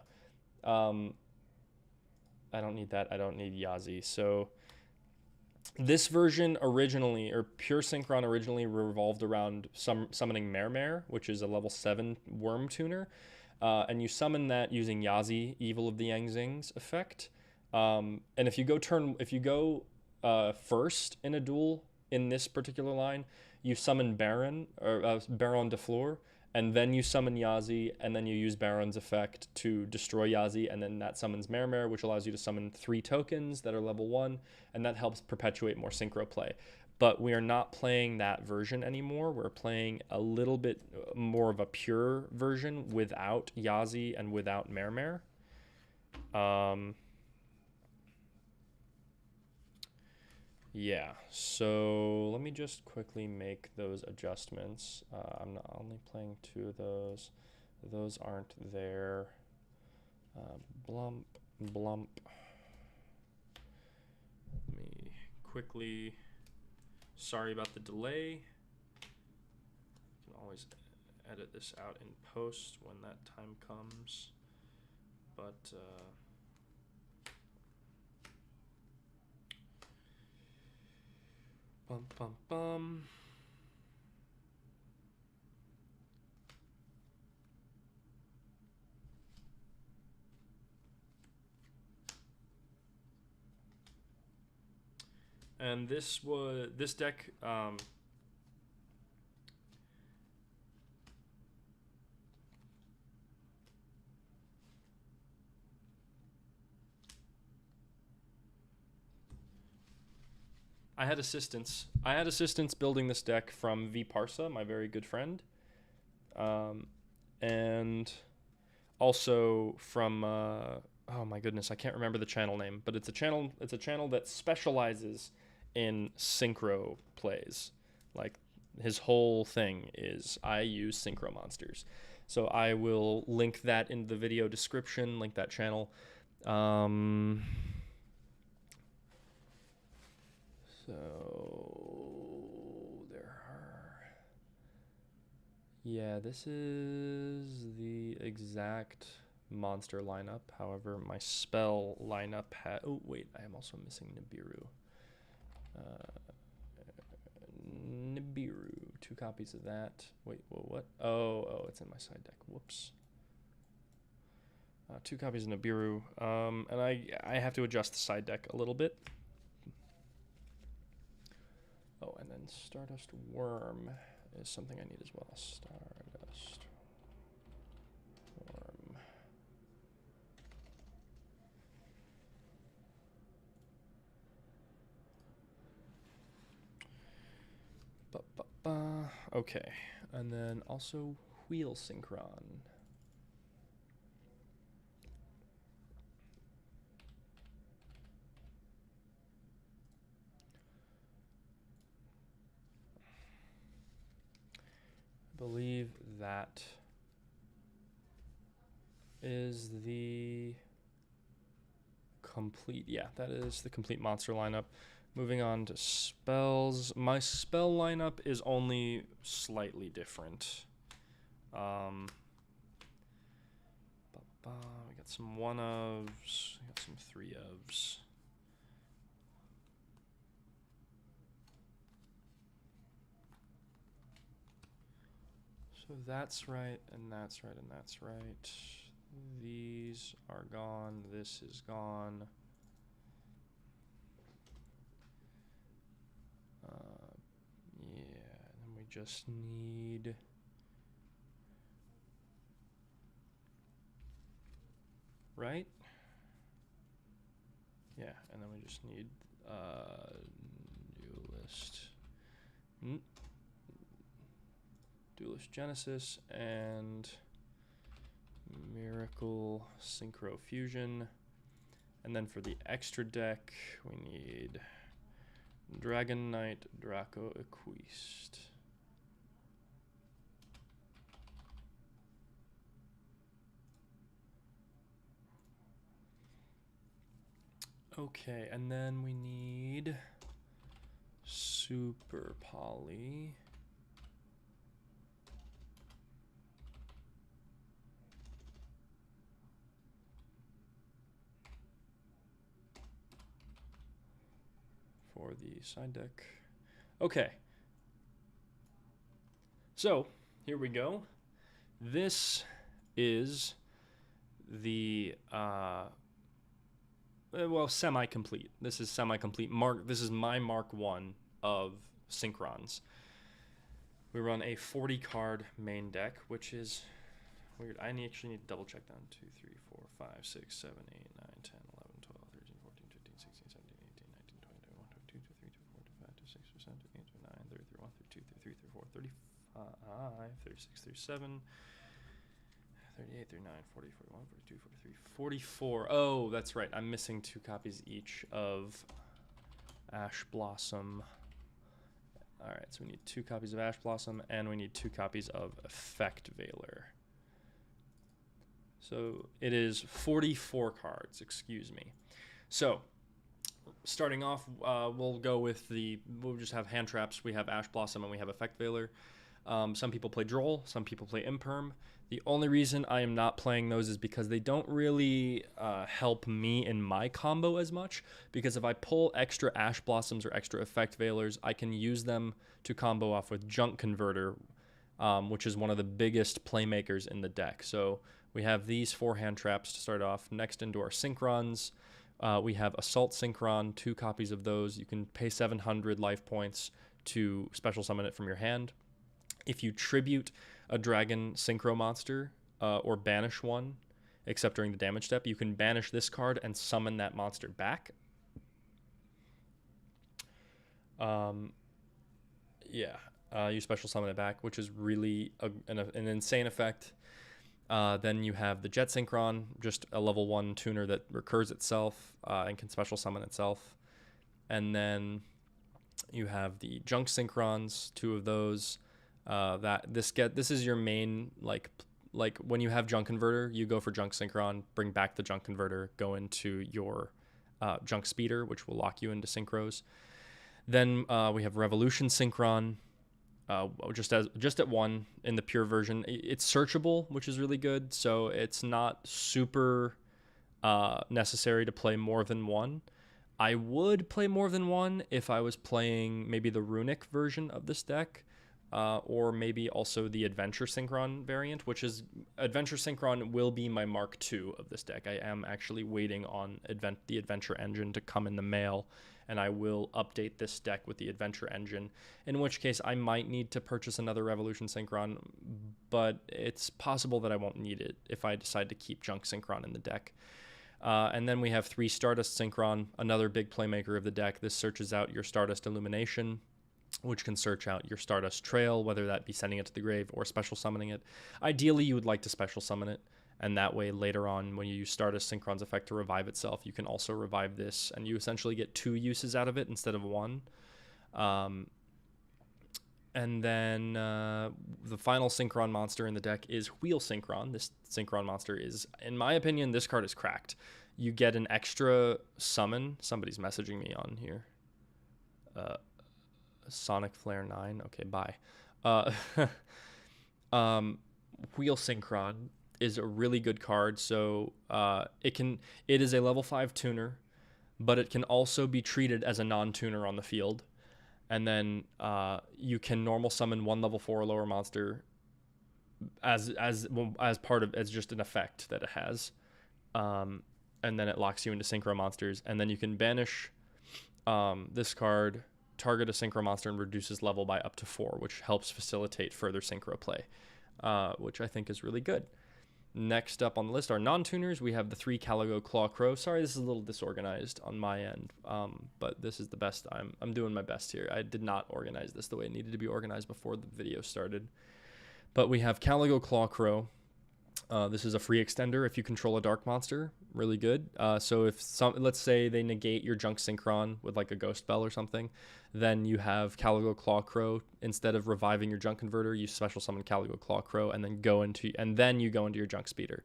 S1: I don't need that. I don't need Yazi. So this version originally, or Pure Synchron originally, revolved around summoning Mermare, which is a level 7 worm tuner. And you summon that using Yazi, Evil of the Yangzing's effect. And if you go first in a duel in this particular line, you summon Baron, or Baron de Fleur, and then you summon Yazi, and then you use Baron's effect to destroy Yazi, and then that summons Mermare, which allows you to summon 3 tokens that are level 1, and that helps perpetuate more synchro play. But we are not playing that version anymore. We're playing a little bit more of a pure version without Yazi and without Mermare. Yeah, so let me just quickly make those adjustments. I'm not only playing 2 of those. Those aren't there. Blump. Let me quickly, sorry about the delay. You can always edit this out in post when that time comes. But, And this deck, I had assistance building this deck from V Parsa, my very good friend, and also from oh my goodness, I can't remember the channel name, but it's a channel that specializes in synchro plays. Like, his whole thing is I use synchro monsters. So I will link that in the video description, link that channel. So there are, yeah, this is the exact monster lineup. However, my spell lineup oh wait, I am also missing Nibiru. Nibiru, 2 copies of that. Wait, what? Oh, it's in my side deck. Whoops. 2 copies of Nibiru. And I have to adjust the side deck a little bit. Oh, and then Stardust Worm is something I need as well. Stardust Worm. Okay, and then also Wheel Synchron. I believe that is the complete, yeah, that is the complete monster lineup. Moving on to spells. My spell lineup is only slightly different. We got some 1-ofs, we got some 3-ofs. So that's right, and that's right, and that's right. These are gone. This is gone. Yeah, and we just need... Right? Yeah, and then we just need Duelist Genesis and Miracle Synchro Fusion. And then for the extra deck, we need Dragon Knight Draco Equist. Okay, and then we need Super Poly. For the side deck. Okay. So, here we go. This is the well, semi-complete. This is semi-complete. This is my Mark 1 of Synchrons. We run a 40 card main deck, which is weird. I actually need to double check down. 2, 3, 4, 5, 6, 7, 8, 9, 10, 11, 12, 13, 14, 15, 16, 17, 18, 19, 20, 21, 22, 23, 24, 25, 26, 27, 28, 29, 30, 31, 32, 33, 34, 35, 36, 37, 38, 39, 40, 41, 42, 43, 44. Oh, that's right. I'm missing 2 copies each of Ash Blossom. All right, so we need 2 copies of Ash Blossom, and we need 2 copies of Effect Veiler. So it is 44 cards, excuse me. So starting off, we'll just have hand traps. We have Ash Blossom and we have Effect Veiler. Some people play Droll, some people play Imperm. The only reason I am not playing those is because they don't really help me in my combo as much, because if I pull extra Ash Blossoms or extra Effect Veilers, I can use them to combo off with Junk Converter, which is one of the biggest playmakers in the deck. So we have these 4 hand traps to start off. Next into our Synchrons, we have Assault Synchron, 2 copies of those. You can pay 700 life points to special summon it from your hand. If you tribute a Dragon Synchro monster or banish one, except during the damage step, you can banish this card and summon that monster back. You special summon it back, which is really an insane effect. Then you have the Jet Synchron, just a level 1 tuner that recurs itself and can special summon itself. And then you have the Junk Synchrons, 2 of those. This is your main, like when you have Junk Converter, you go for Junk Synchron, bring back the Junk Converter, go into your Junk Speeder, which will lock you into synchros. Then we have Revolution Synchron, just at 1 in the pure version. It's searchable, which is really good, so it's not super necessary to play more than 1. I would play more than 1 if I was playing maybe the Runic version of this deck, or maybe also the Adventure Synchron variant, which is Adventure Synchron will be my Mark II of this deck. I am actually waiting on the Adventure Engine to come in the mail, and I will update this deck with the Adventure Engine, in which case I might need to purchase another Revolution Synchron, but it's possible that I won't need it if I decide to keep Junk Synchron in the deck. And then we have 3 Stardust Synchron, another big playmaker of the deck. This searches out your Stardust Illumination, which can search out your Stardust Trail, whether that be sending it to the grave or special summoning it. Ideally, you would like to special summon it, and that way later on when you use Stardust Synchron's effect to revive itself, you can also revive this, and you essentially get 2 uses out of it instead of 1. And then the final Synchron monster in the deck is Wheel Synchron. This Synchron monster is, in my opinion, this card is cracked. You get an extra summon. Somebody's messaging me on here. Sonic Flare 9. Okay, bye. Wheel Synchron is a really good card. So it is a level 5 tuner, but it can also be treated as a non-tuner on the field. And then you can normal summon 1 level 4 or lower monster as part of, as just an effect that it has. And then it locks you into synchro monsters, and then you can banish this card, target a synchro monster, and reduces level by up to 4, which helps facilitate further synchro play, which I think is really good. Next up on the list are non-tuners. We have the 3 Caligo Claw Crow. Sorry, this is a little disorganized on my end, but this is the best. I'm doing my best here. I did not organize this the way it needed to be organized before the video started. But we have Caligo Claw Crow. This is a free extender if you control a dark monster. Really good. So if let's say they negate your junk synchron with like a ghost bell or something, then you have Caligo Claw Crow. Instead of reviving your junk converter, you special summon Caligo Claw Crow and then you go into your junk speeder.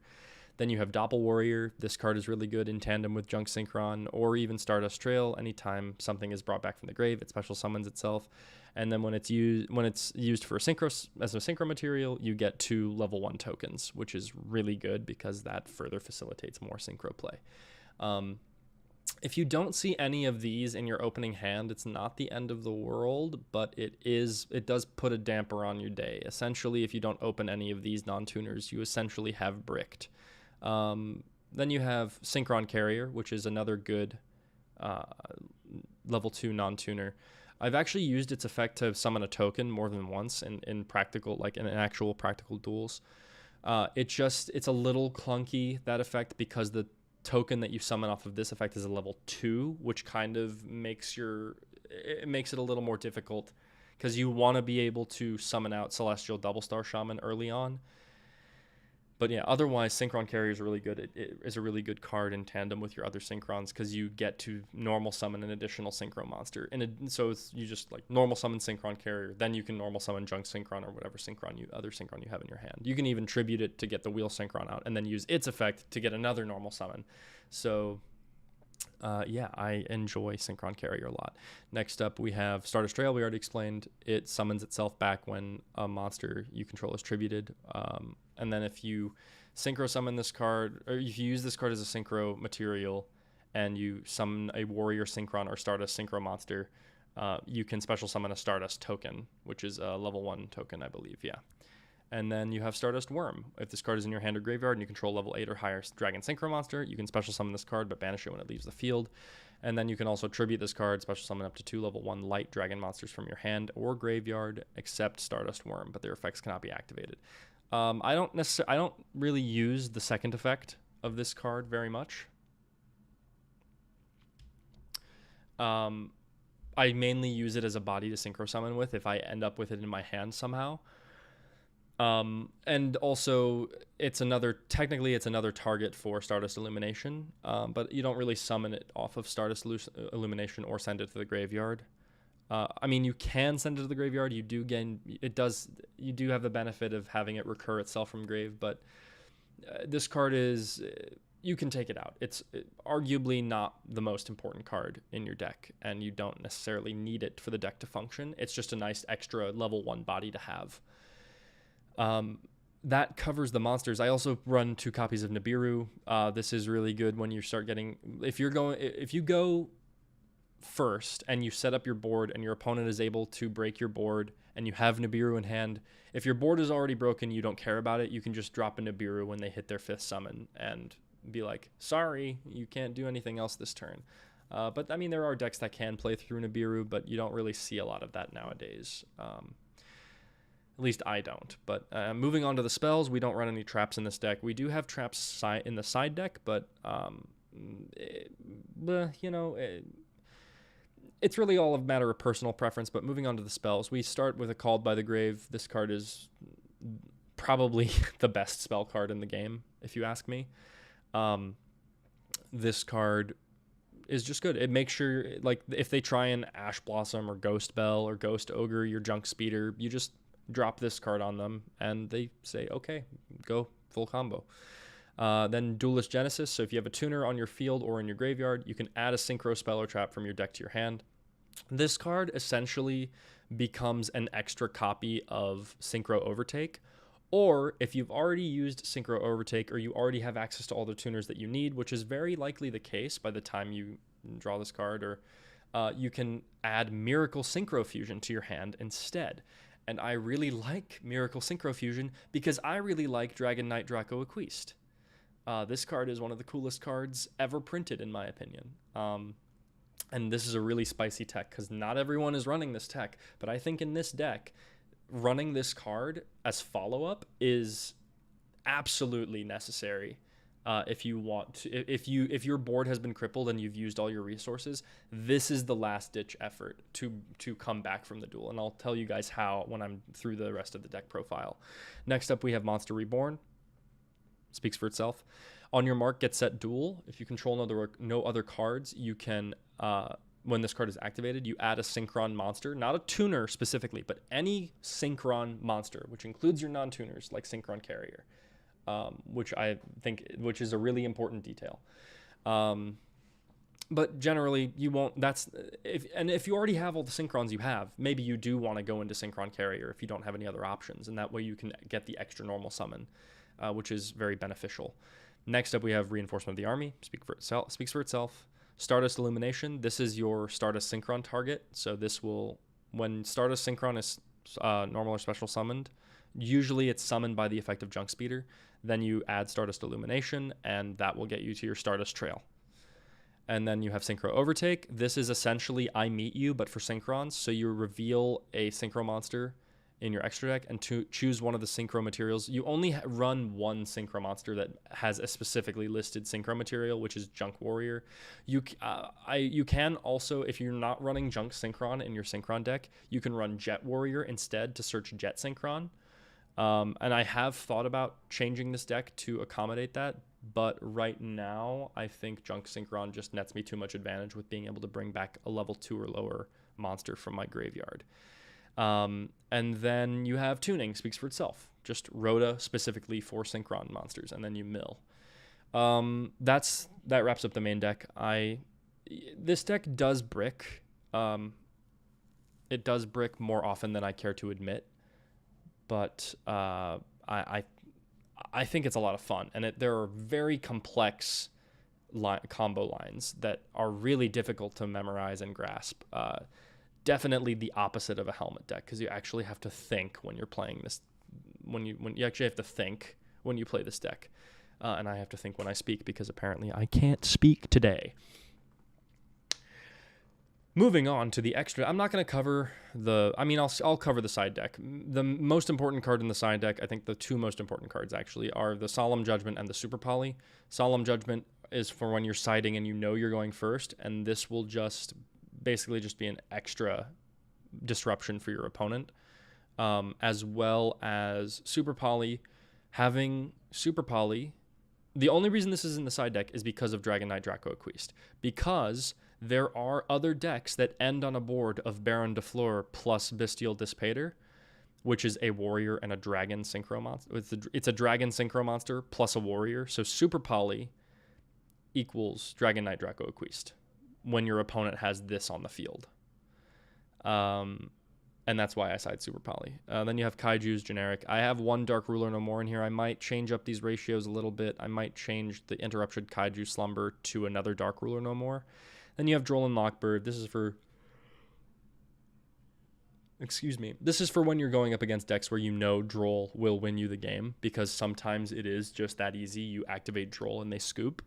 S1: Then you have Doppel Warrior. This card is really good in tandem with Junk Synchron or even Stardust Trail. Anytime something is brought back from the grave, it special summons itself. And then when it's used for a synchro material, you get 2 level 1 tokens, which is really good because that further facilitates more synchro play. If you don't see any of these in your opening hand, it's not the end of the world, but it does put a damper on your day. Essentially, if you don't open any of these non-tuners, you essentially have bricked. Then you have Synchron Carrier, which is another good level 2 non-tuner. I've actually used its effect to summon a token more than once in practical, like in actual practical duels. It's a little clunky, that effect, because the token that you summon off of this effect is a level 2, which kind of makes it a little more difficult because you want to be able to summon out Celestial Double Star Shaman early on. But yeah, otherwise, Synchron Carrier is really good. It is a really good card in tandem with your other Synchrons because you get to normal summon an additional Synchro monster. So you just like normal summon Synchron Carrier, then you can normal summon Junk Synchron or whatever other Synchron you have in your hand. You can even tribute it to get the Wheel Synchron out and then use its effect to get another normal summon. So yeah, I enjoy Synchron Carrier a lot. Next up, we have Stardust Trail. We already explained. It summons itself back when a monster you control is tributed. And then if you synchro summon this card, or if you use this card as a synchro material and you summon a warrior synchron or Stardust synchro monster, you can special summon a Stardust token, which is a level 1 token, I believe. Yeah. And then you have Stardust Worm. If this card is in your hand or graveyard and you control level 8 or higher Dragon Synchro monster, you can special summon this card but banish it when it leaves the field. And then you can also tribute this card, special summon up to 2 level 1 light dragon monsters from your hand or graveyard, except Stardust Worm, but their effects cannot be activated. I don't really use the second effect of this card very much. I mainly use it as a body to synchro summon with if I end up with it in my hand somehow. And also it's another target for Stardust Illumination, but you don't really summon it off of Stardust Illumination or send it to the graveyard. I mean, you can send it to the graveyard. You do have the benefit of having it recur itself from grave, but this card you can take it out. It's arguably not the most important card in your deck, and you don't necessarily need it for the deck to function. It's just a nice extra level 1 body to have. That covers the monsters. I also run 2 copies of Nibiru. This is really good when you start getting, if you go first and you set up your board and your opponent is able to break your board and you have Nibiru in hand, if your board is already broken, you don't care about it. You can just drop a Nibiru when they hit their 5th summon and be like, sorry, you can't do anything else this turn. But I mean, there are decks that can play through Nibiru, but you don't really see a lot of that nowadays. At least I don't. But moving on to the spells, we don't run any traps in this deck. We do have traps in the side deck, but it's really all a matter of personal preference. But moving on to the spells, we start with a Called by the Grave. This card is probably the best spell card in the game, if you ask me. This card is just good. It makes sure, like, if they try and Ash Blossom or Ghost Bell or Ghost Ogre your Junk Speeder, you just drop this card on them and they say, okay, go full combo. Then Duelist Genesis. So if you have a tuner on your field or in your graveyard, you can add a synchro spell or trap from your deck to your hand. This card essentially becomes an extra copy of Synchro Overtake. Or if you've already used Synchro Overtake or you already have access to all the tuners that you need, which is very likely the case by the time you draw this card, or you can add Miracle Synchro Fusion to your hand instead. and I really like Miracle Synchro Fusion because I really like Dragon Knight Draco Equiste. This card is one of the coolest cards ever printed, in my opinion. And this is a really spicy tech because not everyone is running this tech, but I think in this deck, running this card as follow-up is absolutely necessary. If you want to, if your board has been crippled and you've used all your resources, this is the last ditch effort to come back from the duel, and I'll tell you guys how when I'm through the rest of the deck profile. Next up, we have Monster Reborn. Speaks for itself. On your mark, get set duel. If you control no other cards, you can, when this card is activated, you add a Synchron monster, not a tuner specifically, but any Synchron monster, which includes your non-tuners like Synchron Carrier, which is a really important detail. But generally, you won't. If you already have all the Synchrons you have, maybe you do want to go into Synchron Carrier if you don't have any other options, and that way you can get the extra normal summon, which is very beneficial. Next up, we have Reinforcement of the Army. Speaks for itself. Stardust Illumination. This is your Stardust Synchron target. So this will, when Stardust Synchron is normal or special summoned, usually it's summoned by the effect of Junk Speeder. Then you add Stardust Illumination, and that will get you to your Stardust Trail. And then you have Synchro Overtake. This is essentially I Meet You, but for Synchrons. So you reveal a Synchro monster in your extra deck and to choose one of the Synchro materials. You only run one Synchro monster that has a specifically listed Synchro material, which is Junk Warrior. You can also, if you're not running Junk Synchron in your Synchron deck, you can run Jet Warrior instead to search Jet Synchron. And I have thought about changing this deck to accommodate that, but right now I think Junk Synchron just nets me too much advantage with being able to bring back a level 2 or lower monster from my graveyard. And then you have Tuning, speaks for itself. Just Rhoda specifically for Synchron monsters, and then you mill. That wraps up the main deck. This deck does brick. It does brick more often than I care to admit, but I think it's a lot of fun, and there are very complex combo lines that are really difficult to memorize and grasp. Definitely the opposite of a helmet deck, because you actually have to think when you're playing this. When you actually have to think when you play this deck, and I have to think when I speak because apparently I can't speak today. Moving on to the extra, I'm not going to cover I'll cover the side deck. The most important card in the side deck, I think the two most important cards actually, are the Solemn Judgment and the Super Poly. Solemn Judgment is for when you're siding and you know you're going first, and this will basically just be an extra disruption for your opponent, as well as Super Poly. Having Super Poly, the only reason this is in the side deck is because of Dragon Knight Draco Equiste, because there are other decks that end on a board of Baron de Fleur plus Bestial Dispater, which is a warrior and a dragon synchro monster. It's a dragon synchro monster plus a warrior, so Super Poly equals Dragon Knight Draco Equiste when your opponent has this on the field. And that's why I side Super Poly. Then you have Kaiju's generic. I have one Dark Ruler No More in here. I might change up these ratios a little bit. I might change the Interrupted Kaiju Slumber to another Dark Ruler No More. Then you have Droll and Lockbird. This is for when you're going up against decks where you know Droll will win you the game, because sometimes it is just that easy. You activate Droll and they scoop.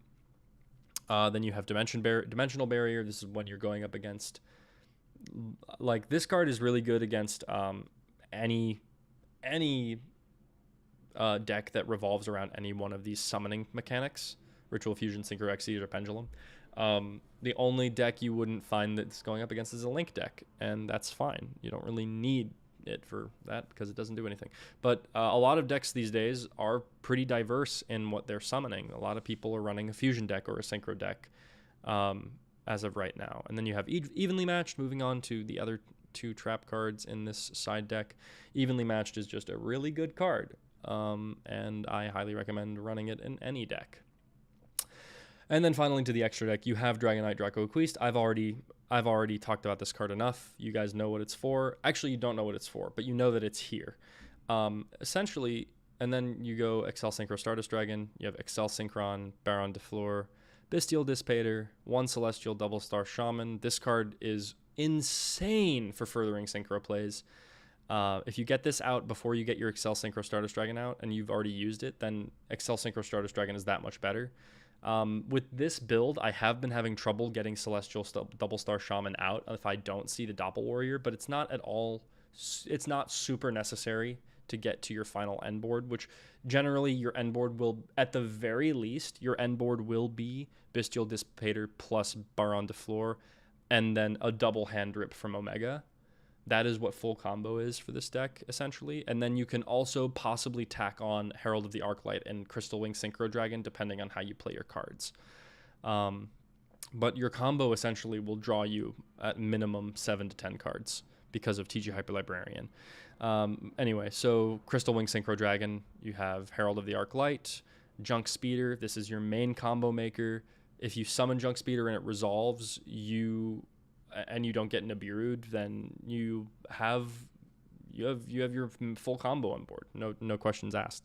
S1: Then you have Dimensional Barrier. This is when you're going up against, like, this card is really good against any deck that revolves around any one of these summoning mechanics: Ritual Fusion, Synchro Exceed, or Pendulum. The only deck you wouldn't find that's going up against is a Link deck, and that's fine. You don't really need it for that because it doesn't do anything. But a lot of decks these days are pretty diverse in what they're summoning. A lot of people are running a Fusion deck or a Synchro deck as of right now. And then you have Evenly Matched. Moving on to the other two trap cards in this side deck. Evenly Matched is just a really good card, and I highly recommend running it in any deck. And then finally to the extra deck, you have Dragon Knight Draco Equiste. I've already talked about this card enough. You guys know what it's for. Actually, you don't know what it's for, but you know that it's here. Essentially, and then you go Excel Synchro Stardust Dragon. You have Excel Synchron, Baron de Fleur, Bestial Dispater, one Celestial Double Star Shaman. This card is insane for furthering Synchro plays. If you get this out before you get your Excel Synchro Stardust Dragon out and you've already used it, then Excel Synchro Stardust Dragon is that much better. With this build, I have been having trouble getting Celestial Double Star Shaman out if I don't see the Doppel Warrior, but it's not at all, it's not super necessary to get to your final end board, which generally your end board will, at the very least, your end board will be Bestial Dissipator plus Baron de Fleur, and then a double hand rip from Omega. That is what full combo is for this deck, essentially. And then you can also possibly tack on Herald of the Arclight and Crystal Wing Synchro Dragon, depending on how you play your cards. But your combo essentially will draw you at minimum 7 to 10 cards because of TG Hyper Librarian. Anyway, so Crystal Wing Synchro Dragon, you have Herald of the Arclight, Junk Speeder. This is your main combo maker. If you summon Junk Speeder and it resolves, and you don't get Nibiru'd, then you have your full combo on board. No questions asked.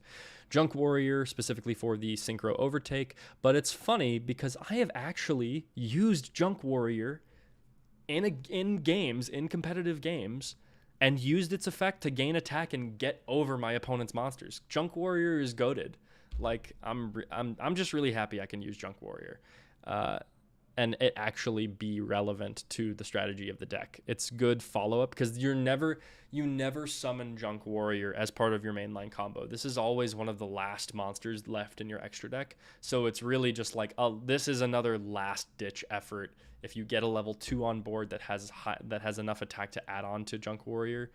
S1: Junk Warrior specifically for the Synchro Overtake, but it's funny because I have actually used Junk Warrior in competitive games, and used its effect to gain attack and get over my opponent's monsters. Junk Warrior is goated. Like I'm just really happy I can use Junk Warrior. And it actually be relevant to the strategy of the deck. It's good follow-up because you never summon Junk Warrior as part of your mainline combo. This is always one of the last monsters left in your extra deck. So it's really just like, this is another last-ditch effort. If you get a level 2 on board that has enough attack to add on to Junk Warrior,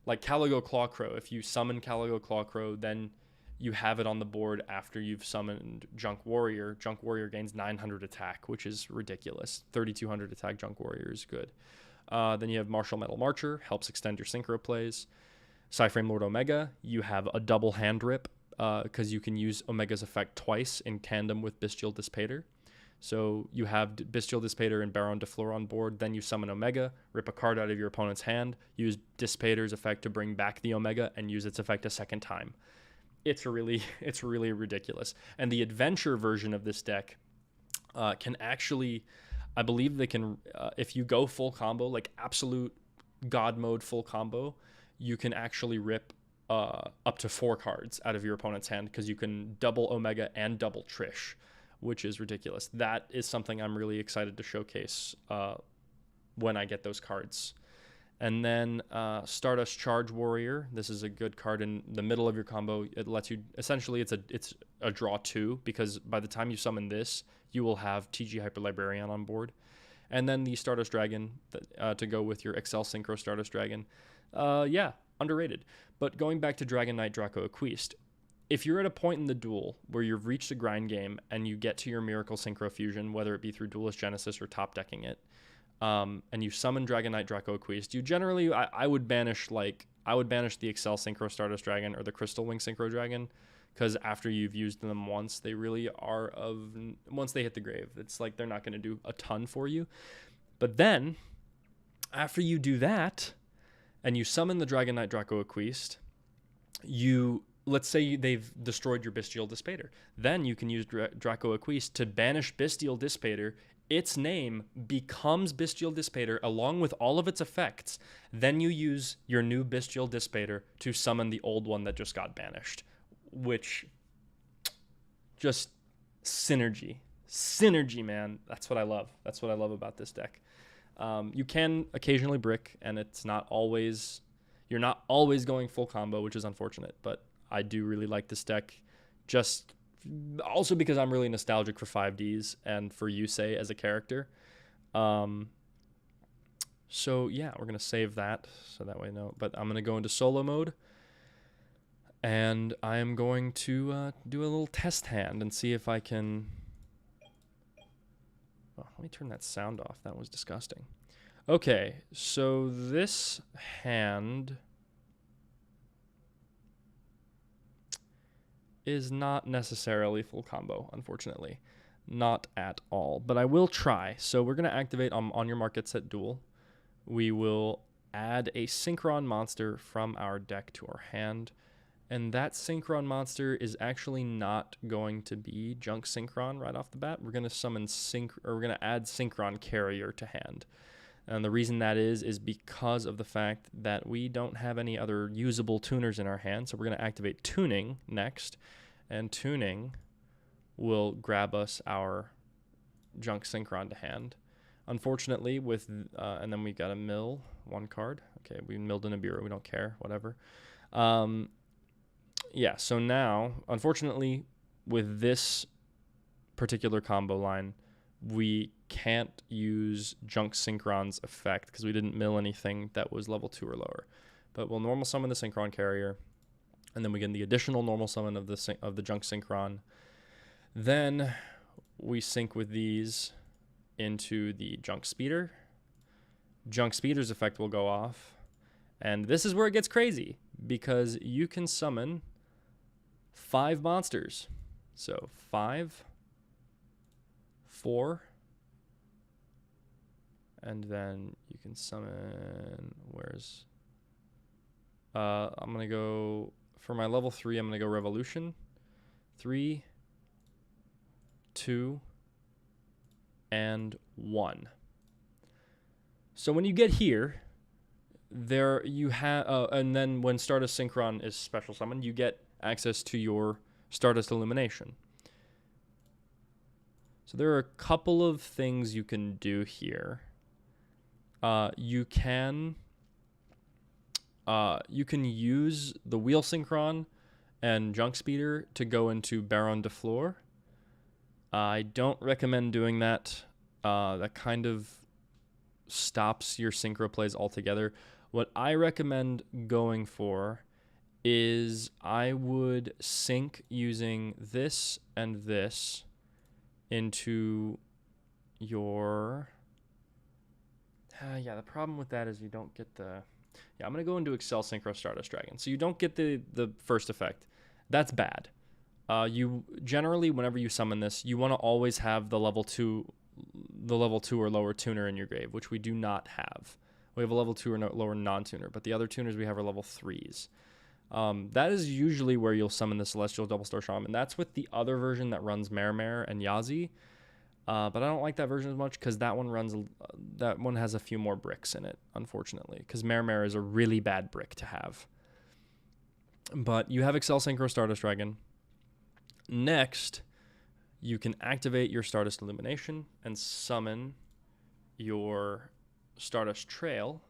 S1: like Caligo Clawcrow. If you summon Caligo Clawcrow, then you have it on the board after you've summoned Junk Warrior. Junk Warrior gains 900 attack, which is ridiculous. 3,200 attack Junk Warrior is good. Then you have Martial Metal Marcher, helps extend your synchro plays. Psyframe Lord Omega, you have a double hand rip because you can use Omega's effect twice in tandem with Bestial Dissipator. So you have Bestial Dissipator and Baron de Fleur on board, then you summon Omega, rip a card out of your opponent's hand, use Dissipator's effect to bring back the Omega, and use its effect a second time. It's really ridiculous. And the adventure version of this deck can actually, I believe they can, if you go full combo, like absolute God mode full combo, you can actually rip up to 4 cards out of your opponent's hand because you can double Omega and double Trish, which is ridiculous. That is something I'm really excited to showcase when I get those cards. And then Stardust Charge Warrior. This is a good card in the middle of your combo. It lets you, essentially it's a draw 2 because by the time you summon this, you will have TG Hyper Librarian on board. And then the Stardust Dragon to go with your Excel Synchro Stardust Dragon. Yeah, underrated. But going back to Dragon Knight Draco Acquist, if you're at a point in the duel where you've reached the grind game and you get to your Miracle Synchro Fusion, whether it be through Duelist Genesis or top decking it, and you summon Dragon Knight Draco Acquist, you generally, I would banish the Excel Synchro Stardust Dragon or the Crystal Wing Synchro Dragon, because after you've used them once, they really are once they hit the grave, it's like they're not going to do a ton for you. But then, after you do that, and you summon the Dragon Knight Draco Acquist, let's say they've destroyed your Bestial Dissipator. Then you can use Draco Acquist to banish Bestial Dissipator. Its name becomes Bestial Dissipator along with all of its effects. Then you use your new Bestial Dissipator to summon the old one that just got banished, which just synergy, man. That's what I love. That's what I love about this deck. You can occasionally brick, and you're not always going full combo, which is unfortunate, but I do really like this deck, just also because I'm really nostalgic for 5Ds and for Yusei as a character. So yeah, we're going to save that so that way no. But I'm going to go into solo mode, and I am going to do a little test hand and see if I can... Oh, let me turn that sound off. That was disgusting. Okay, so this hand is not necessarily full combo, unfortunately. Not at all, but I will try. So we're going to activate on your market set duel. We will add a Synchron monster from our deck to our hand, and that Synchron monster is actually not going to be Junk Synchron right off the bat. We're going to summon we're going to add Synchron Carrier to hand. And the reason that is because of the fact that we don't have any other usable tuners in our hand. So we're going to activate tuning next, and tuning will grab us our junk synchron to hand. Unfortunately, and then we got a mill, one card. Okay, we milled in a bureau. We don't care, whatever. Yeah, so now, unfortunately, with this particular combo line, we can't use Junk Synchron's effect because we didn't mill anything that was level 2 or lower. But we'll normal summon the Synchron Carrier, and then we get the additional normal summon of the Junk Synchron. Then we sync with these into the Junk Speeder. Junk Speeder's effect will go off, and this is where it gets crazy because you can summon 5 monsters. So 5, 4, and then you can summon, I'm going to go, for my level 3, I'm going to go Revolution. 3, 2, and 1. So when you get here, there you have, and then when Stardust Synchron is special summoned, you get access to your Stardust Illumination. So there are a couple of things you can do here. You can use the Wheel Synchron and Junk Speeder to go into Baron de Fleur. I don't recommend doing that. That kind of stops your synchro plays altogether. What I recommend going for is I would sync using this and this into your... yeah, the problem with that is you don't get the... Yeah, I'm going to go into Excel Synchro Stardust Dragon. So you don't get the first effect. That's bad. You generally, whenever you summon this, you want to always have the level 2 or lower tuner in your grave, which we do not have. We have a level 2 or lower non-tuner, but the other tuners we have are level 3s. That is usually where you'll summon the Celestial Double Star Shaman. That's with the other version that runs Mermere and Yazi. But I don't like that version as much because that one has a few more bricks in it, unfortunately, because Mermere is a really bad brick to have. But you have Excel Synchro Stardust Dragon. Next, you can activate your Stardust Illumination and summon your Stardust Trail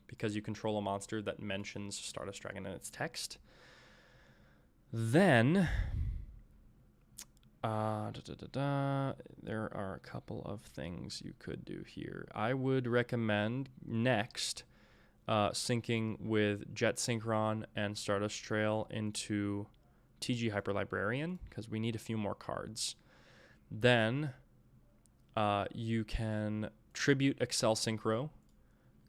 S1: because you control a monster that mentions Stardust Dragon in its text. Then, there are a couple of things you could do here. I would recommend next syncing with Jet Synchron and Stardust Trail into TG Hyper Librarian because we need a few more cards. Then you can Tribute Excel Synchro,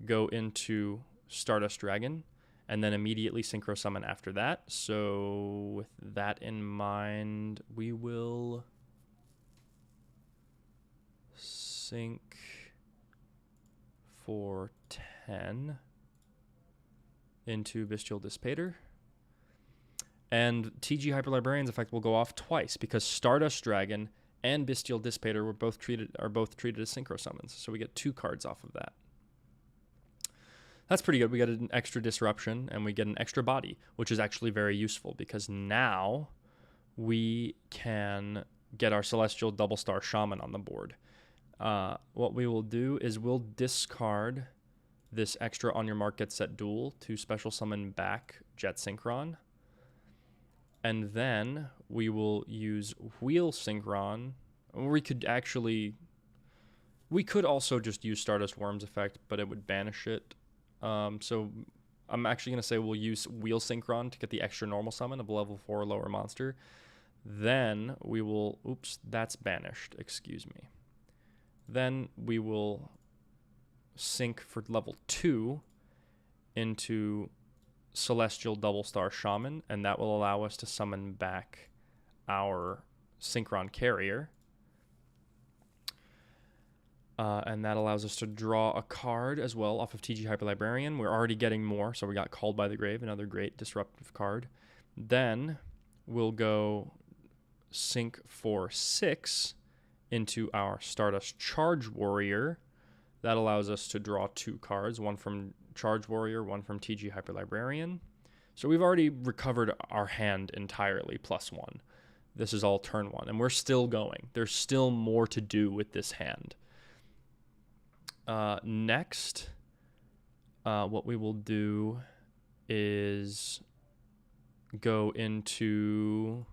S1: go into Stardust Dragon, and then immediately Synchro Summon after that. So with that in mind, we will sync for 10 into Bestial Dissipator. And TG Hyper Librarian's effect will go off twice because Stardust Dragon and Bestial Dissipator are both treated as Synchro Summons. So we get 2 cards off of that. That's pretty good. We get an extra disruption and we get an extra body, which is actually very useful because now we can get our Celestial Double Star Shaman on the board. What we will do is we'll discard this extra on your mark, get set duel to special summon back Jet Synchron. And then we will use Wheel Synchron. We could also just use Stardust Worm's effect, but it would banish it. So I'm actually going to say we'll use Wheel Synchron to get the extra normal summon of a level 4 or lower monster. Then we will... Oops, that's banished. Excuse me. Then we will sync for level 2 into Celestial Double Star Shaman, and that will allow us to summon back our Synchron Carrier. And that allows us to draw a card as well off of TG Hyper Librarian. We're already getting more, so we got Called by the Grave, another great disruptive card. Then we'll go sync for 6 into our Stardust Charge Warrior. That allows us to draw 2 cards, one from Charge Warrior, one from TG Hyper Librarian. So we've already recovered our hand entirely, +1. This is all turn 1, and we're still going. There's still more to do with this hand. Next, what we will do is go into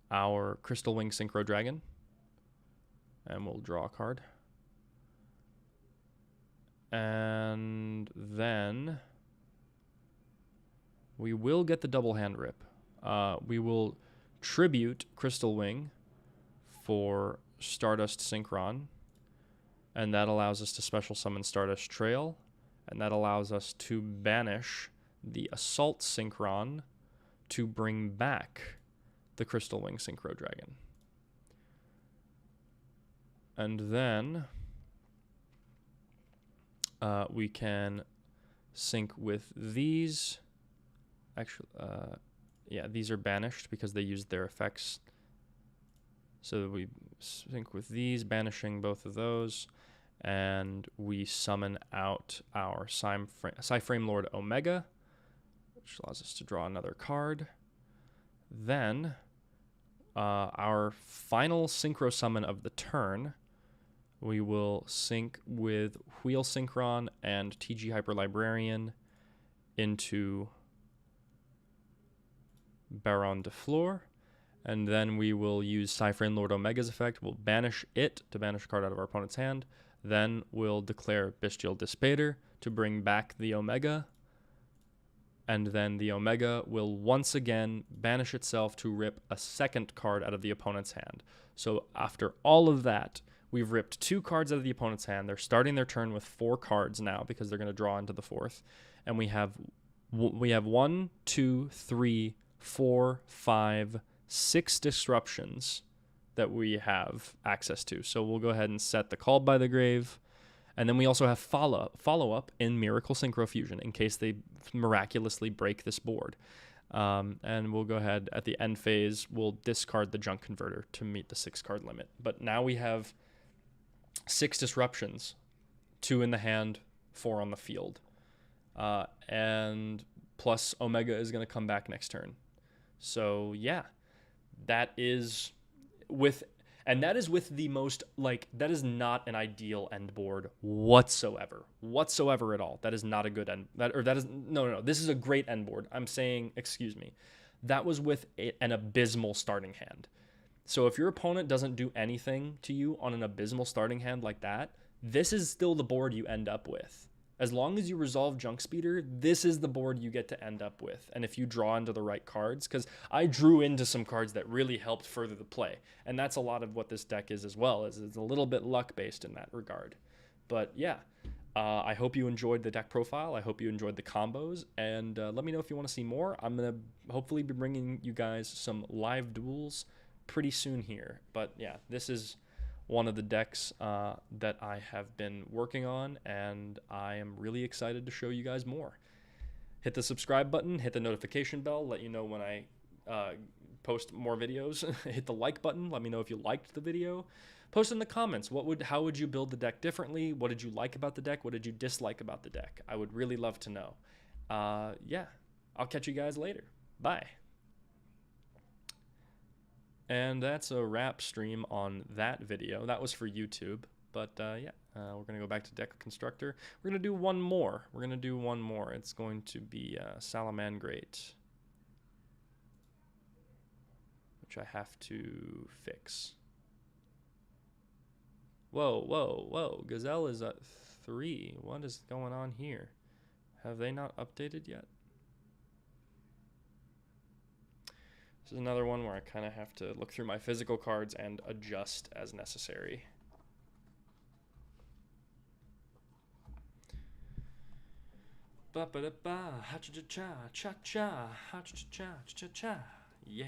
S1: our Crystal Wing Synchro Dragon, and we'll draw a card. And then we will get the double hand rip. We will tribute Crystal Wing for Stardust Synchron, and that allows us to special summon Stardust Trail, and that allows us to banish the Assault Synchron to bring back the Crystal Wing Synchro Dragon. And then we can sync with these. Actually, yeah, these are banished because they used their effects. So we sync with these, banishing both of those, and we summon out our Psyframe Lord Omega, which allows us to draw another card. Then our final synchro summon of the turn, we will sync with Wheel Synchron and TG Hyper Librarian into Baron de Fleur, and then we will use Psyframe Lord Omega's effect. We'll banish it to banish a card out of our opponent's hand. Then we'll declare Bestial Dispater to bring back the Omega, and then the Omega will once again banish itself to rip a second card out of the opponent's hand. So after all of that, we've ripped 2 cards out of the opponent's hand. They're starting their turn with 4 cards now because they're going to draw into the 4th. And we have 1, 2, 3, 4, 5, 6 disruptions that we have access to. So we'll go ahead and set the Called by the Grave. And then we also have follow-up in Miracle Synchro Fusion in case they miraculously break this board. And we'll go ahead at the end phase, we'll discard the Junk Converter to meet the 6-card limit. But now we have 6 disruptions, 2 in the hand, 4 on the field. And plus Omega is going to come back next turn. So yeah, that is with the most, like, that is not an ideal end board whatsoever at all. That is not a good end. No. This is a great end board. I'm saying, excuse me, that was with an abysmal starting hand. So if your opponent doesn't do anything to you on an abysmal starting hand like that, this is still the board you end up with. As long as you resolve Junk Speeder, this is the board you get to end up with. And if you draw into the right cards, because I drew into some cards that really helped further the play. And that's a lot of what this deck is as well, is it's a little bit luck-based in that regard. But yeah, I hope you enjoyed the deck profile. I hope you enjoyed the combos. And let me know if you want to see more. I'm going to hopefully be bringing you guys some live duels pretty soon here. But yeah, this is one of the decks that I have been working on, and I am really excited to show you guys more. Hit the subscribe button, hit the notification bell, let you know when I post more videos. Hit the like button, let me know if you liked the video. Post in the comments, how would you build the deck differently? What did you like about the deck? What did you dislike about the deck? I would really love to know. Yeah, I'll catch you guys later. Bye. And that's a wrap stream on that video. That was for YouTube. But yeah, we're going to go back to Deck Constructor. We're going to do one more. It's going to be Salamangrate, which I have to fix. Whoa. Gazelle is at 3. What is going on here? Have they not updated yet? This is another one where I kind of have to look through my physical cards and adjust as necessary. Ba-ba-da-ba, ha-cha-cha-cha, cha-cha, ha-cha-cha-cha, cha-cha, yeah.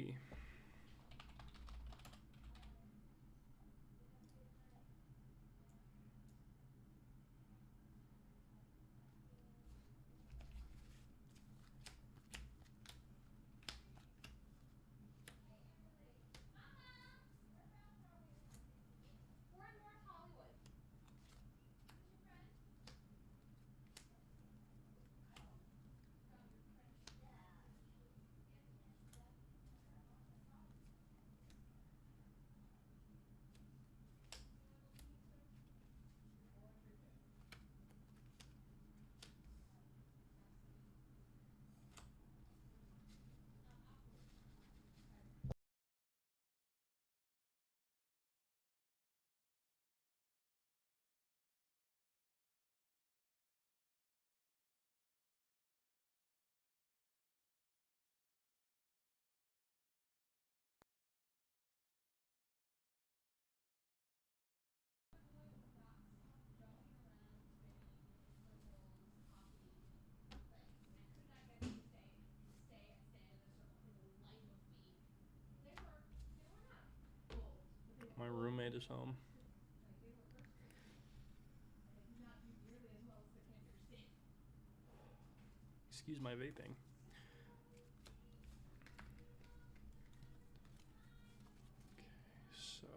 S1: see. My roommate is home. Excuse my vaping. So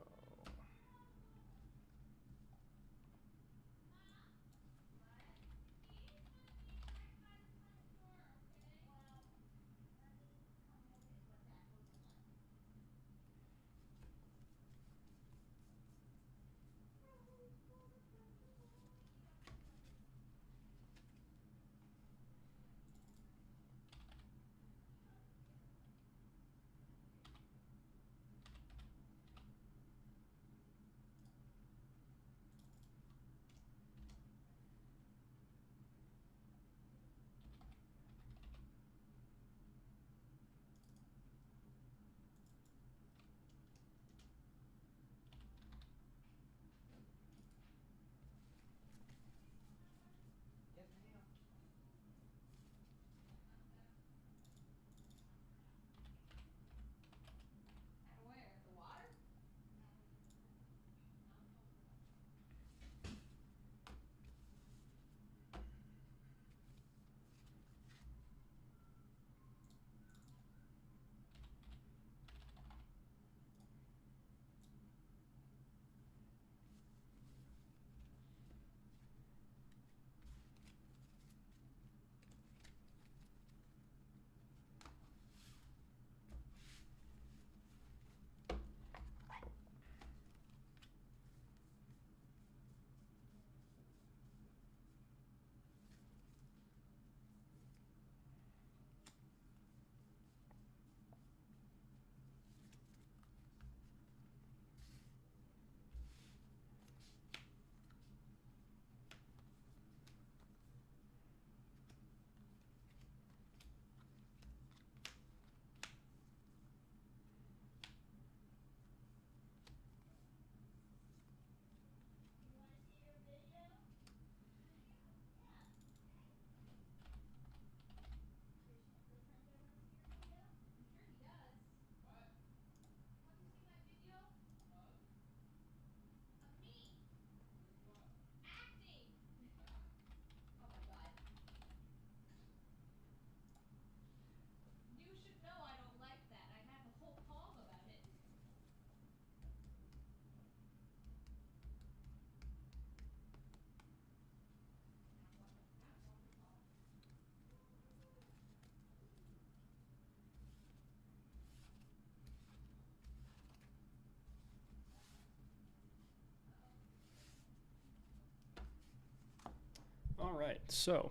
S1: all right, so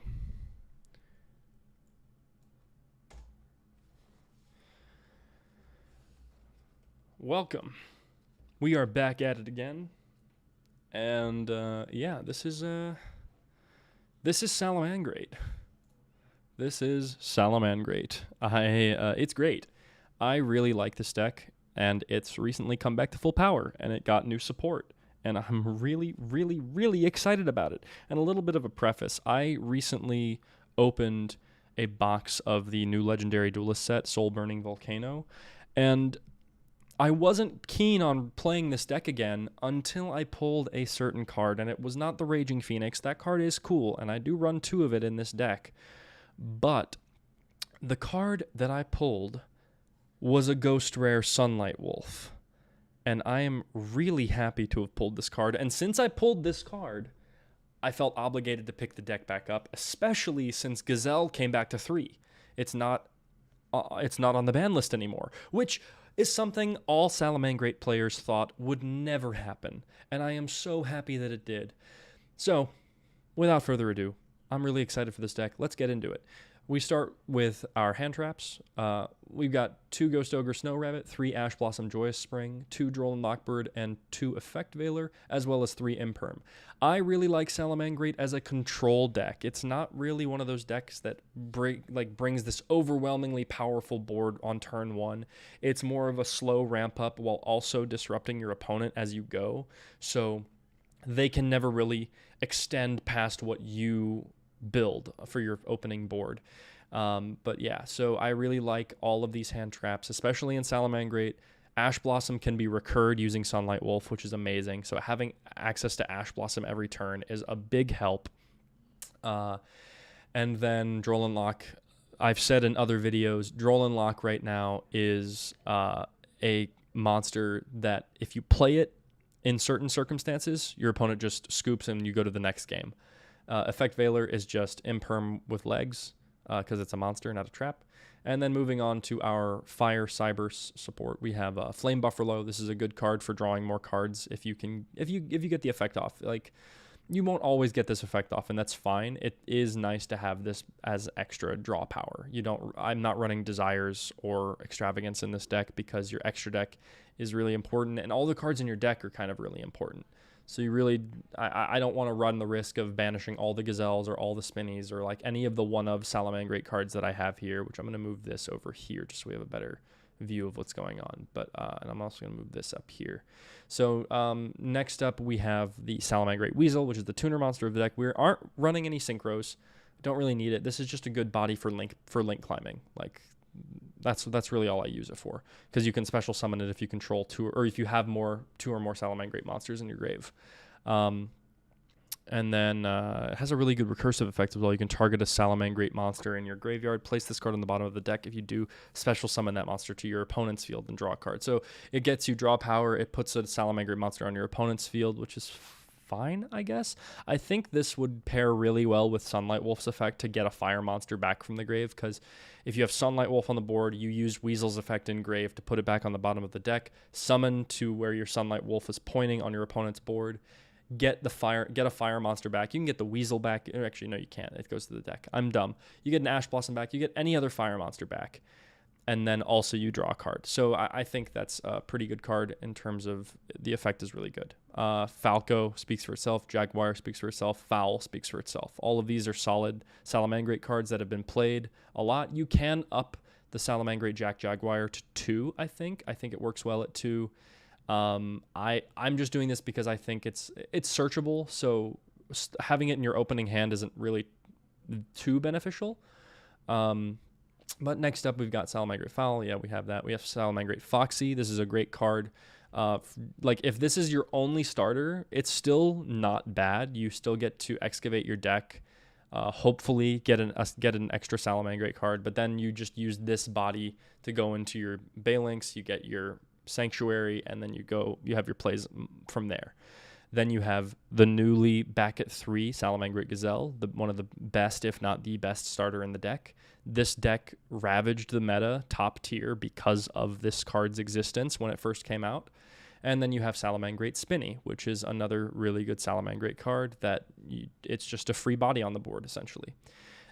S1: welcome. We are back at it again, and yeah, this is Salamangrate. This is Salamangrate. It's great. I really like this deck, and it's recently come back to full power, and it got new support. And I'm really, really, really excited about it. And a little bit of a preface. I recently opened a box of the new Legendary Duelist set, Soul Burning Volcano, And I wasn't keen on playing this deck again until I pulled a certain card, and it was not the Raging Phoenix. That card is cool, and I do run 2 of it in this deck. But the card that I pulled was a Ghost Rare Sunlight Wolf. And I am really happy to have pulled this card. And since I pulled this card, I felt obligated to pick the deck back up, especially since Gazelle came back to 3. It's not on the ban list anymore, which is something all Salamangreat players thought would never happen. And I am so happy that it did. So, without further ado, I'm really excited for this deck. Let's get into it. We start with our hand traps. We've got 2 Ghost Ogre Snow Rabbit, 3 Ash Blossom Joyous Spring, 2 Droll and Lockbird, and 2 Effect Veiler, as well as 3 Imperm. I really like Salamangreat as a control deck. It's not really one of those decks that brings this overwhelmingly powerful board on turn 1. It's more of a slow ramp up while also disrupting your opponent as you go. So they can never really extend past what you build for your opening board. But yeah, so I really like all of these hand traps, especially in Salamangreat. Ash Blossom can be recurred using Sunlight Wolf, which is amazing. So having access to Ash Blossom every turn is a big help. And then Droll and Lock, I've said in other videos, Droll and Lock right now is a monster that if you play it in certain circumstances, your opponent just scoops and you go to the next game. Effect Veiler is just Imperm with legs because it's a monster, not a trap. And then moving on to our Fire Cybers support, we have Flame Buffalo. This is a good card for drawing more cards if you get the effect off. Like, you won't always get this effect off, and that's fine. It is nice to have this as extra draw power. I'm not running Desires or Extravagance in this deck because your extra deck is really important, and all the cards in your deck are kind of really important. So I don't want to run the risk of banishing all the Gazelles or all the Spinnies or like any of the one-of Salamangreat cards that I have here, which I'm going to move this over here just so we have a better view of what's going on. But and I'm also going to move this up here. So next up we have the Salamangreat Weasel, which is the tuner monster of the deck. We aren't running any Synchros. Don't really need it. This is just a good body for link climbing. Like, that's really all I use it for, because you can special summon it if you control 2 or if you have 2 or more Salamangreat monsters in your grave. And then it has a really good recursive effect as well. You can target a Salamangreat monster in your graveyard, place this card on the bottom of the deck. If you do, special summon that monster to your opponent's field and draw a card. So it gets you draw power. It puts a Salamangreat monster on your opponent's field, which is fine, I guess. I think this would pair really well with Sunlight Wolf's effect to get a fire monster back from the grave, because if you have Sunlight Wolf on the board, you use Weasel's effect in grave to put it back on the bottom of the deck, summon to where your Sunlight Wolf is pointing on your opponent's board, get a fire monster back. You can get the Weasel back. Actually, no, you can't. It goes to the deck. I'm dumb. You get an Ash Blossom back. You get any other fire monster back. And then also you draw a card. So I think that's a pretty good card in terms of the effect is really good. Falco speaks for itself. Jaguar speaks for itself. Fowl speaks for itself. All of these are solid Salamangreat cards that have been played a lot. You can up the Salamangreat Jaguar to 2, I think. I think it works well at 2. I'm just doing this because I think it's searchable. So having it in your opening hand isn't really too beneficial. But next up, we've got Salamangreat Fowl. Yeah, we have that. We have Salamangreat Foxy. This is a great card. Like, if this is your only starter, it's still not bad. You still get to excavate your deck. Hopefully get an extra Salamangreat card. But then you just use this body to go into your Balinks. You get your Sanctuary, and then you have your plays from there. Then you have the newly back at 3 Salamangreat Gazelle, one of the best, if not the best starter in the deck. This deck ravaged the meta top tier because of this card's existence when it first came out. And then you have Salamangreat Spinny, which is another really good Salamangreat card that it's just a free body on the board, essentially.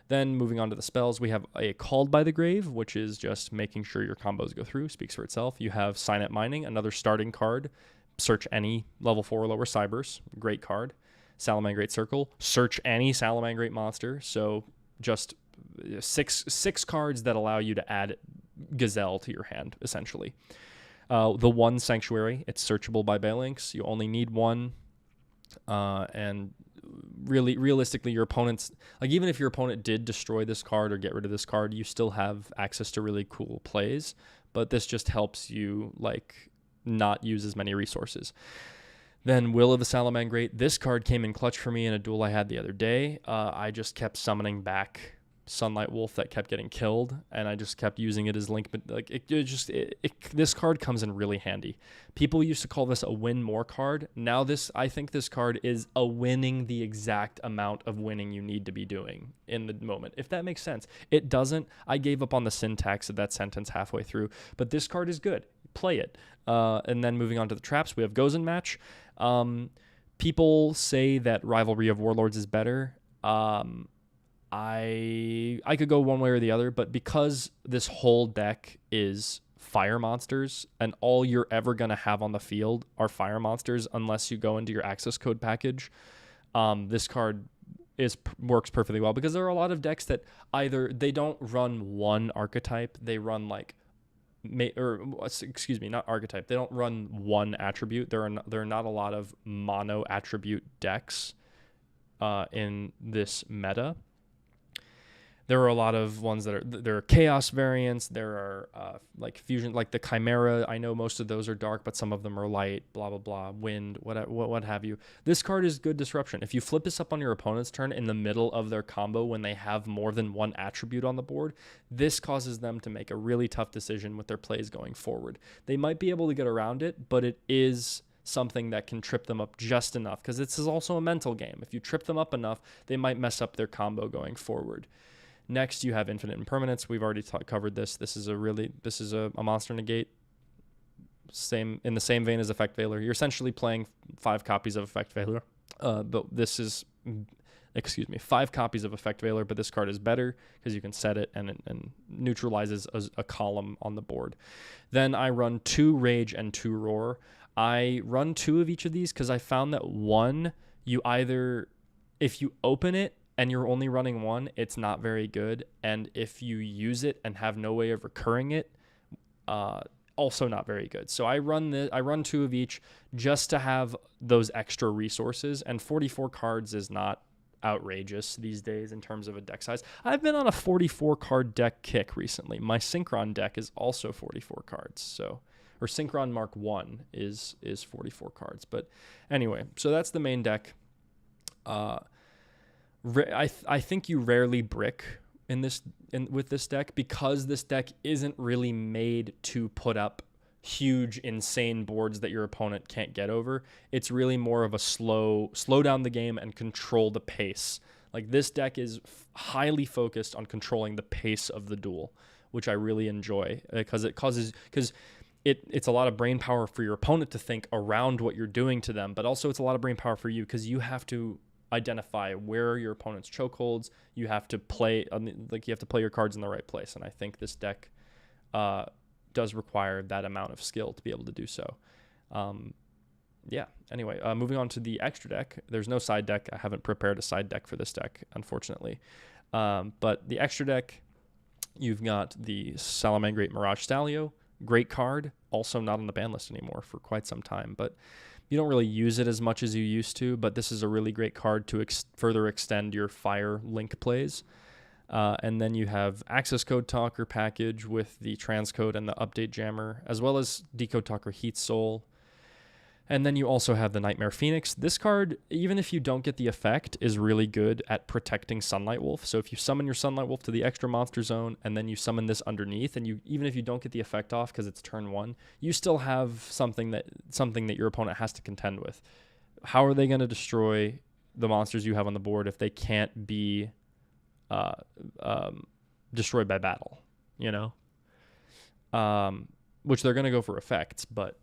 S1: Then moving on to the spells, we have a Called by the Grave, which is just making sure your combos go through, speaks for itself. You have Sign Up Mining, another starting card. Search any level 4 or lower Cybers, great card. Salamangreat Circle, search any Salamangreat monster. So just six cards that allow you to add Gazelle to your hand, essentially. The 1 Sanctuary, it's searchable by Balinks. You only need 1. And realistically, your opponent's, like, even if your opponent did destroy this card or get rid of this card, you still have access to really cool plays. but this just helps you like not use as many resources. Then Will of the Salamangreat. This card came in clutch for me in a duel I had the other day. I just kept summoning back Sunlight Wolf that kept getting killed, and I just kept using it as link. But like this card comes in really handy. People used to call this a win more card. Now I think this card is a winning the exact amount of winning you need to be doing in the moment, if that makes sense. It doesn't. I gave up on the syntax of that sentence halfway through, but this card is good. Play it. And then moving on to the traps, we have Gozen Match. People say that Rivalry of Warlords is better. I could go one way or the other, but because this whole deck is fire monsters and all you're ever going to have on the field are fire monsters unless you go into your access code package, this card works perfectly well, because there are a lot of decks that either they don't run one archetype, they run like not archetype. They don't run one attribute. There are not a lot of mono attribute decks in this meta. There are a lot of ones there are chaos variants. There are like fusion, like the Chimera. I know most of those are dark, but some of them are light. Blah blah blah. Wind, what have you. This card is good disruption. If you flip this up on your opponent's turn in the middle of their combo when they have more than one attribute on the board, this causes them to make a really tough decision with their plays going forward. They might be able to get around it, but it is something that can trip them up just enough, because this is also a mental game. If you trip them up enough, they might mess up their combo going forward. Next, you have Infinite Impermanence. We've already covered this. This is a monster negate. In the same vein as Effect Veiler. You're essentially playing 5 copies of Effect Veiler. But this is, 5 copies of Effect Veiler, but this card is better because you can set it and neutralizes a column on the board. Then I run 2 Rage and 2 Roar. I run 2 of each of these because I found that one, if you open it, and you're only running 1, it's not very good. And if you use it and have no way of recurring it, also not very good. So I run 2 of each just to have those extra resources. And 44 cards is not outrageous these days in terms of a deck size. I've been on a 44 card deck kick recently. My Synchron deck is also 44 cards. Or Synchron Mark 1 is 44 cards. But anyway, so that's the main deck. I think you rarely brick with this deck, because this deck isn't really made to put up huge, insane boards that your opponent can't get over. It's really more of a slow down the game and control the pace. Like, this deck is highly focused on controlling the pace of the duel, which I really enjoy, because it's a lot of brain power for your opponent to think around what you're doing to them, but also it's a lot of brain power for you, because you have to identify where your opponent's chokeholds. You have to play your cards in the right place, and I think this deck does require that amount of skill to be able to do so. Anyway, moving on to the extra deck. There's no side deck. I haven't prepared a side deck for this deck, unfortunately. But the extra deck, you've got the Salamangreat Mirage Stalio. Great card. Also not on the ban list anymore for quite some time, but you don't really use it as much as you used to, but this is a really great card to further extend your fire link plays. And then you have Access Code Talker package with the transcode and the update jammer, as well as Decode Talker Heat Soul. And then you also have the Nightmare Phoenix. This card, even if you don't get the effect, is really good at protecting Sunlight Wolf. So if you summon your Sunlight Wolf to the extra monster zone, and then you summon this underneath, and even if you don't get the effect off because it's turn 1, you still have something that your opponent has to contend with. How are they going to destroy the monsters you have on the board if they can't be destroyed by battle? Which they're going to go for effects, but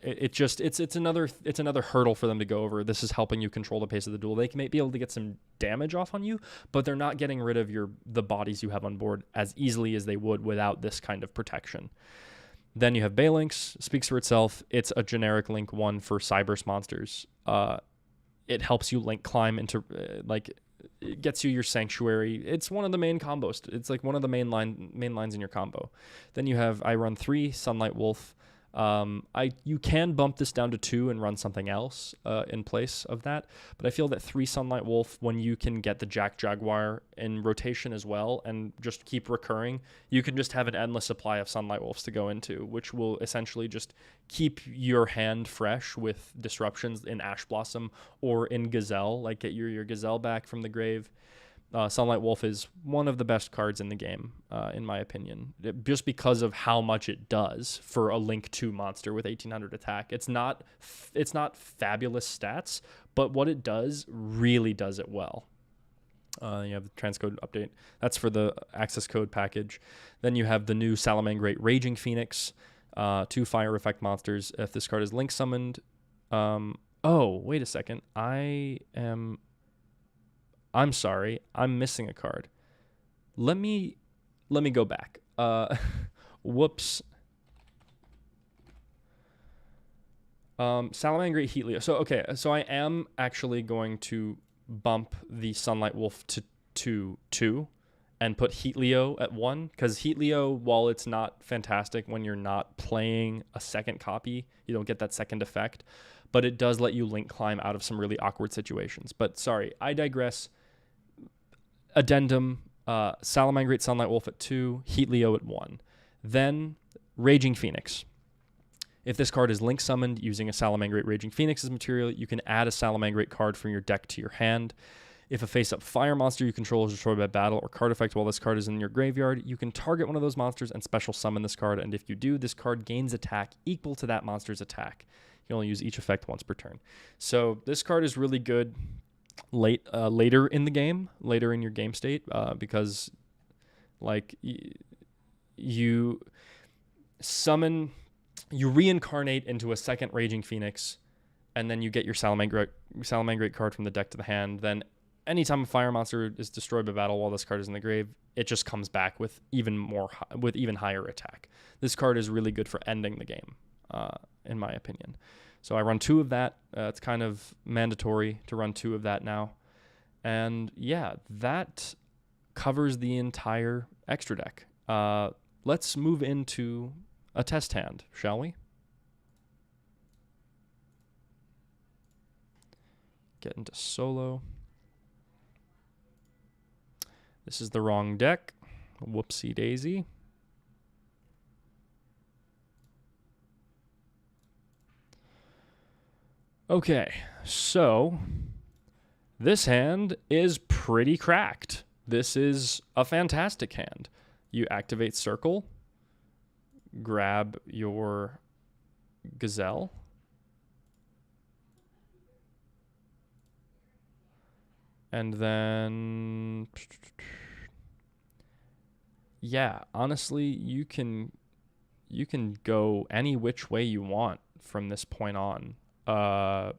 S1: it's another hurdle for them to go over. This is helping you control the pace of the duel. They may be able to get some damage off on you, but they're not getting rid of the bodies you have on board as easily as they would without this kind of protection. Then you have Balinx. Speaks for itself. It's a generic Link 1 for Cyberse monsters. It helps you Link climb into it gets you your Sanctuary. It's one of the main combos. It's like one of the main lines in your combo. Then you have I run 3 Sunlight Wolf. You can bump this down to 2 and run something else in place of that, but I feel that 3 Sunlight Wolf, when you can get the Jack Jaguar in rotation as well and just keep recurring, you can just have an endless supply of Sunlight Wolves to go into, which will essentially just keep your hand fresh with disruptions in Ash Blossom or in Gazelle, like get your Gazelle back from the grave. Sunlight Wolf is one of the best cards in the game, in my opinion, just because of how much it does for a Link 2 monster with 1800 attack. It's not fabulous stats, but what it does really does it well. You have the transcode update. That's for the access code package. Then you have the new Salamangreat Raging Phoenix, 2 fire effect monsters. If this card is Link summoned, oh, wait a second. I'm sorry, I'm missing a card. Let me go back. Whoops. Salamangreat Heatleo. So I am actually going to bump the Sunlight Wolf to 2 and put Heatleo at 1, because Heatleo, while it's not fantastic when you're not playing a second copy, you don't get that second effect, but it does let you Link climb out of some really awkward situations. But sorry, I digress. Addendum, Salamangreat Sunlight Wolf at 2, Heatleo at 1. Then Raging Phoenix. If this card is Link summoned using a Salamangreat Raging Phoenix as material, you can add a Salamangreat card from your deck to your hand. If a face-up fire monster you control is destroyed by battle or card effect while this card is in your graveyard, you can target one of those monsters and special summon this card, and if you do, this card gains attack equal to that monster's attack. You can only use each effect once per turn. So this card is really good later in the game, later in your game state, because like you reincarnate into a second Raging Phoenix, and then you get your Salamangreat card from the deck to the hand. Then anytime a fire monster is destroyed by battle while this card is in the grave, it just comes back with even higher attack. This card is really good for ending the game, in my opinion. So I run 2 of that. It's kind of mandatory to run 2 of that now. And yeah, that covers the entire extra deck. Let's move into a test hand, shall we? Get into solo. This is the wrong deck. Whoopsie daisy. Okay, so this hand is pretty cracked. This is a fantastic hand. You activate Circle, grab your Gazelle, and then, yeah, honestly, you can go any which way you want from this point on. I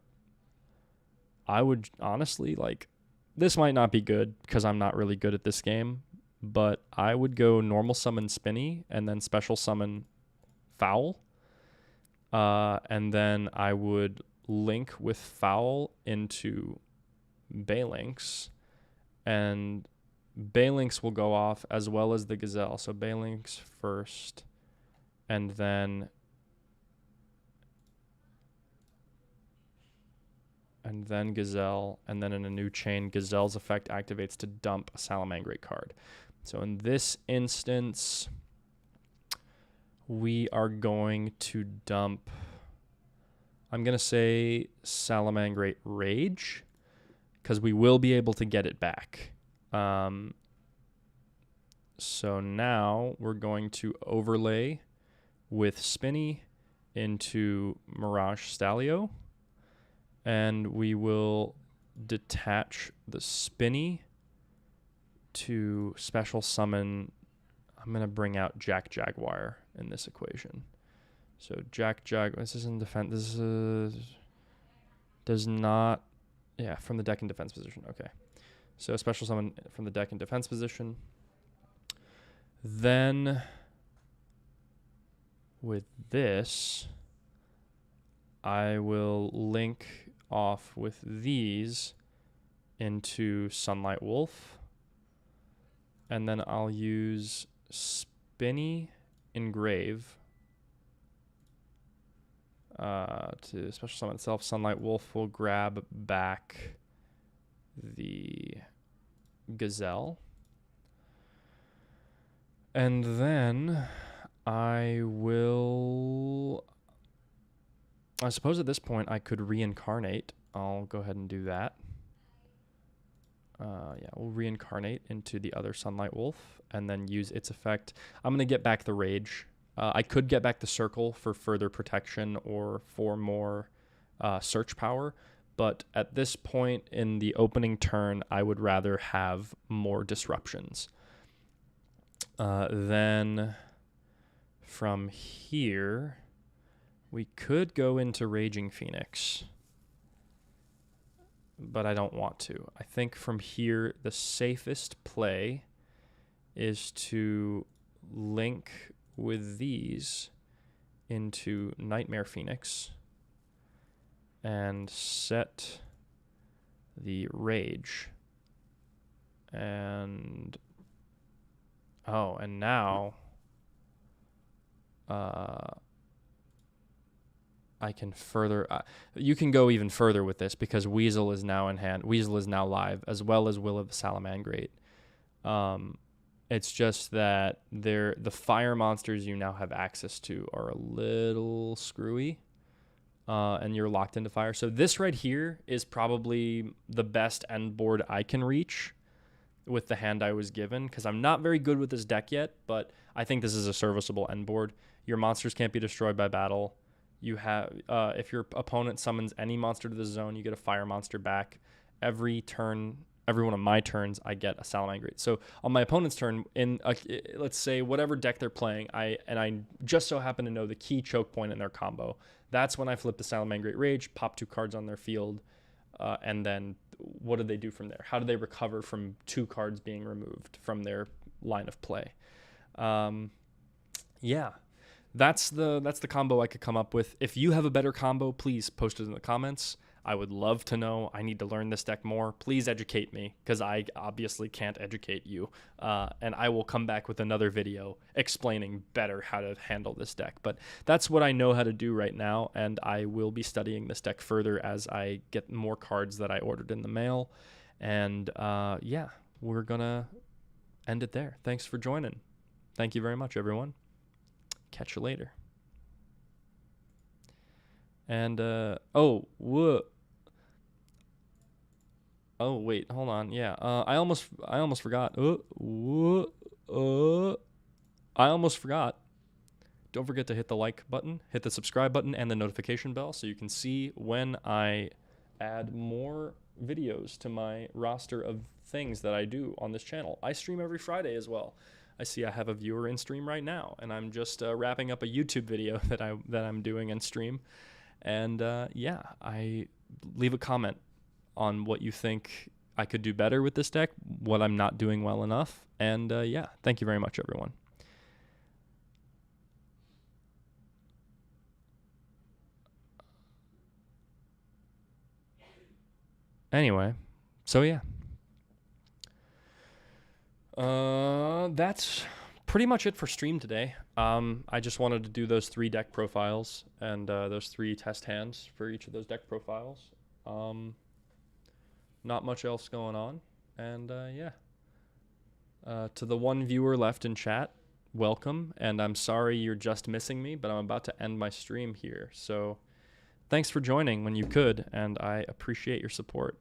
S1: would honestly, like, this might not be good because I'm not really good at this game, but I would go normal summon Spinny and then special summon Foul. And then I would link with Foul into Balinx, and Balinx will go off as well as the Gazelle. So Balinx first, and then Gazelle, and then in a new chain, Gazelle's effect activates to dump a Salamangreat card. So in this instance, we are going to dump, I'm going to say Salamangreat Rage, because we will be able to get it back. So now we're going to overlay with Spinny into Mirage Stalio, and we will detach the Spinny to special summon. I'm going to bring out Jack Jaguar in this equation. So Jack Jaguar, this is in defense. This does not, yeah, from the deck in defense position. Okay. So special summon from the deck in defense position. Then with this, I will link off with these into Sunlight Wolf, and then I'll use Spinny Engrave to special summon itself. Sunlight Wolf will grab back the Gazelle. And then I suppose at this point I could reincarnate. I'll go ahead and do that. Yeah, we'll reincarnate into the other Sunlight Wolf and then use its effect. I'm going to get back the Rage. I could get back the Circle for further protection or for more search power, but at this point in the opening turn, I would rather have more disruptions. Then from here, we could go into Raging Phoenix, but I don't want to. I think from here, the safest play is to link with these into Nightmare Phoenix and set the Rage. And now I can further, you can go even further with this because Weasel is now in hand. Weasel is now live, as well as Will of the Salamangrate. It's just that the fire monsters you now have access to are a little screwy, and you're locked into fire. So this right here is probably the best end board I can reach with the hand I was given, because I'm not very good with this deck yet, but I think this is a serviceable end board. Your monsters can't be destroyed by battle. You have, if your opponent summons any monster to the zone, you get a fire monster back. Every one of my turns, I get a Salamangrate. So on my opponent's turn, let's say whatever deck they're playing, I just so happen to know the key choke point in their combo. That's when I flip the Salamangrate Rage, pop 2 cards on their field, and then what do they do from there? How do they recover from 2 cards being removed from their line of play? Yeah. That's the combo I could come up with. If you have a better combo, please post it in the comments. I would love to know. I need to learn this deck more. Please educate me, because I obviously can't educate you. And I will come back with another video explaining better how to handle this deck. But that's what I know how to do right now, and I will be studying this deck further as I get more cards that I ordered in the mail. And yeah, we're going to end it there. Thanks for joining. Thank you very much, everyone. Catch you later. And oh wait, hold on. Yeah, I almost forgot. I almost forgot. Don't forget to hit the like button, hit the subscribe button, and the notification bell so you can see when I add more videos to my roster of things that I do on this channel. I stream every Friday as well. I see I have a viewer in stream right now, and I'm just wrapping up a YouTube video that I'm doing in stream. And yeah, I leave a comment on what you think I could do better with this deck, what I'm not doing well enough. And yeah, thank you very much, everyone. Anyway, so yeah. That's pretty much it for stream today. I just wanted to do those 3 deck profiles and those 3 test hands for each of those deck profiles. Not much else going on. And yeah. To the 1 viewer left in chat, welcome. And I'm sorry you're just missing me, but I'm about to end my stream here. So thanks for joining when you could, and I appreciate your support.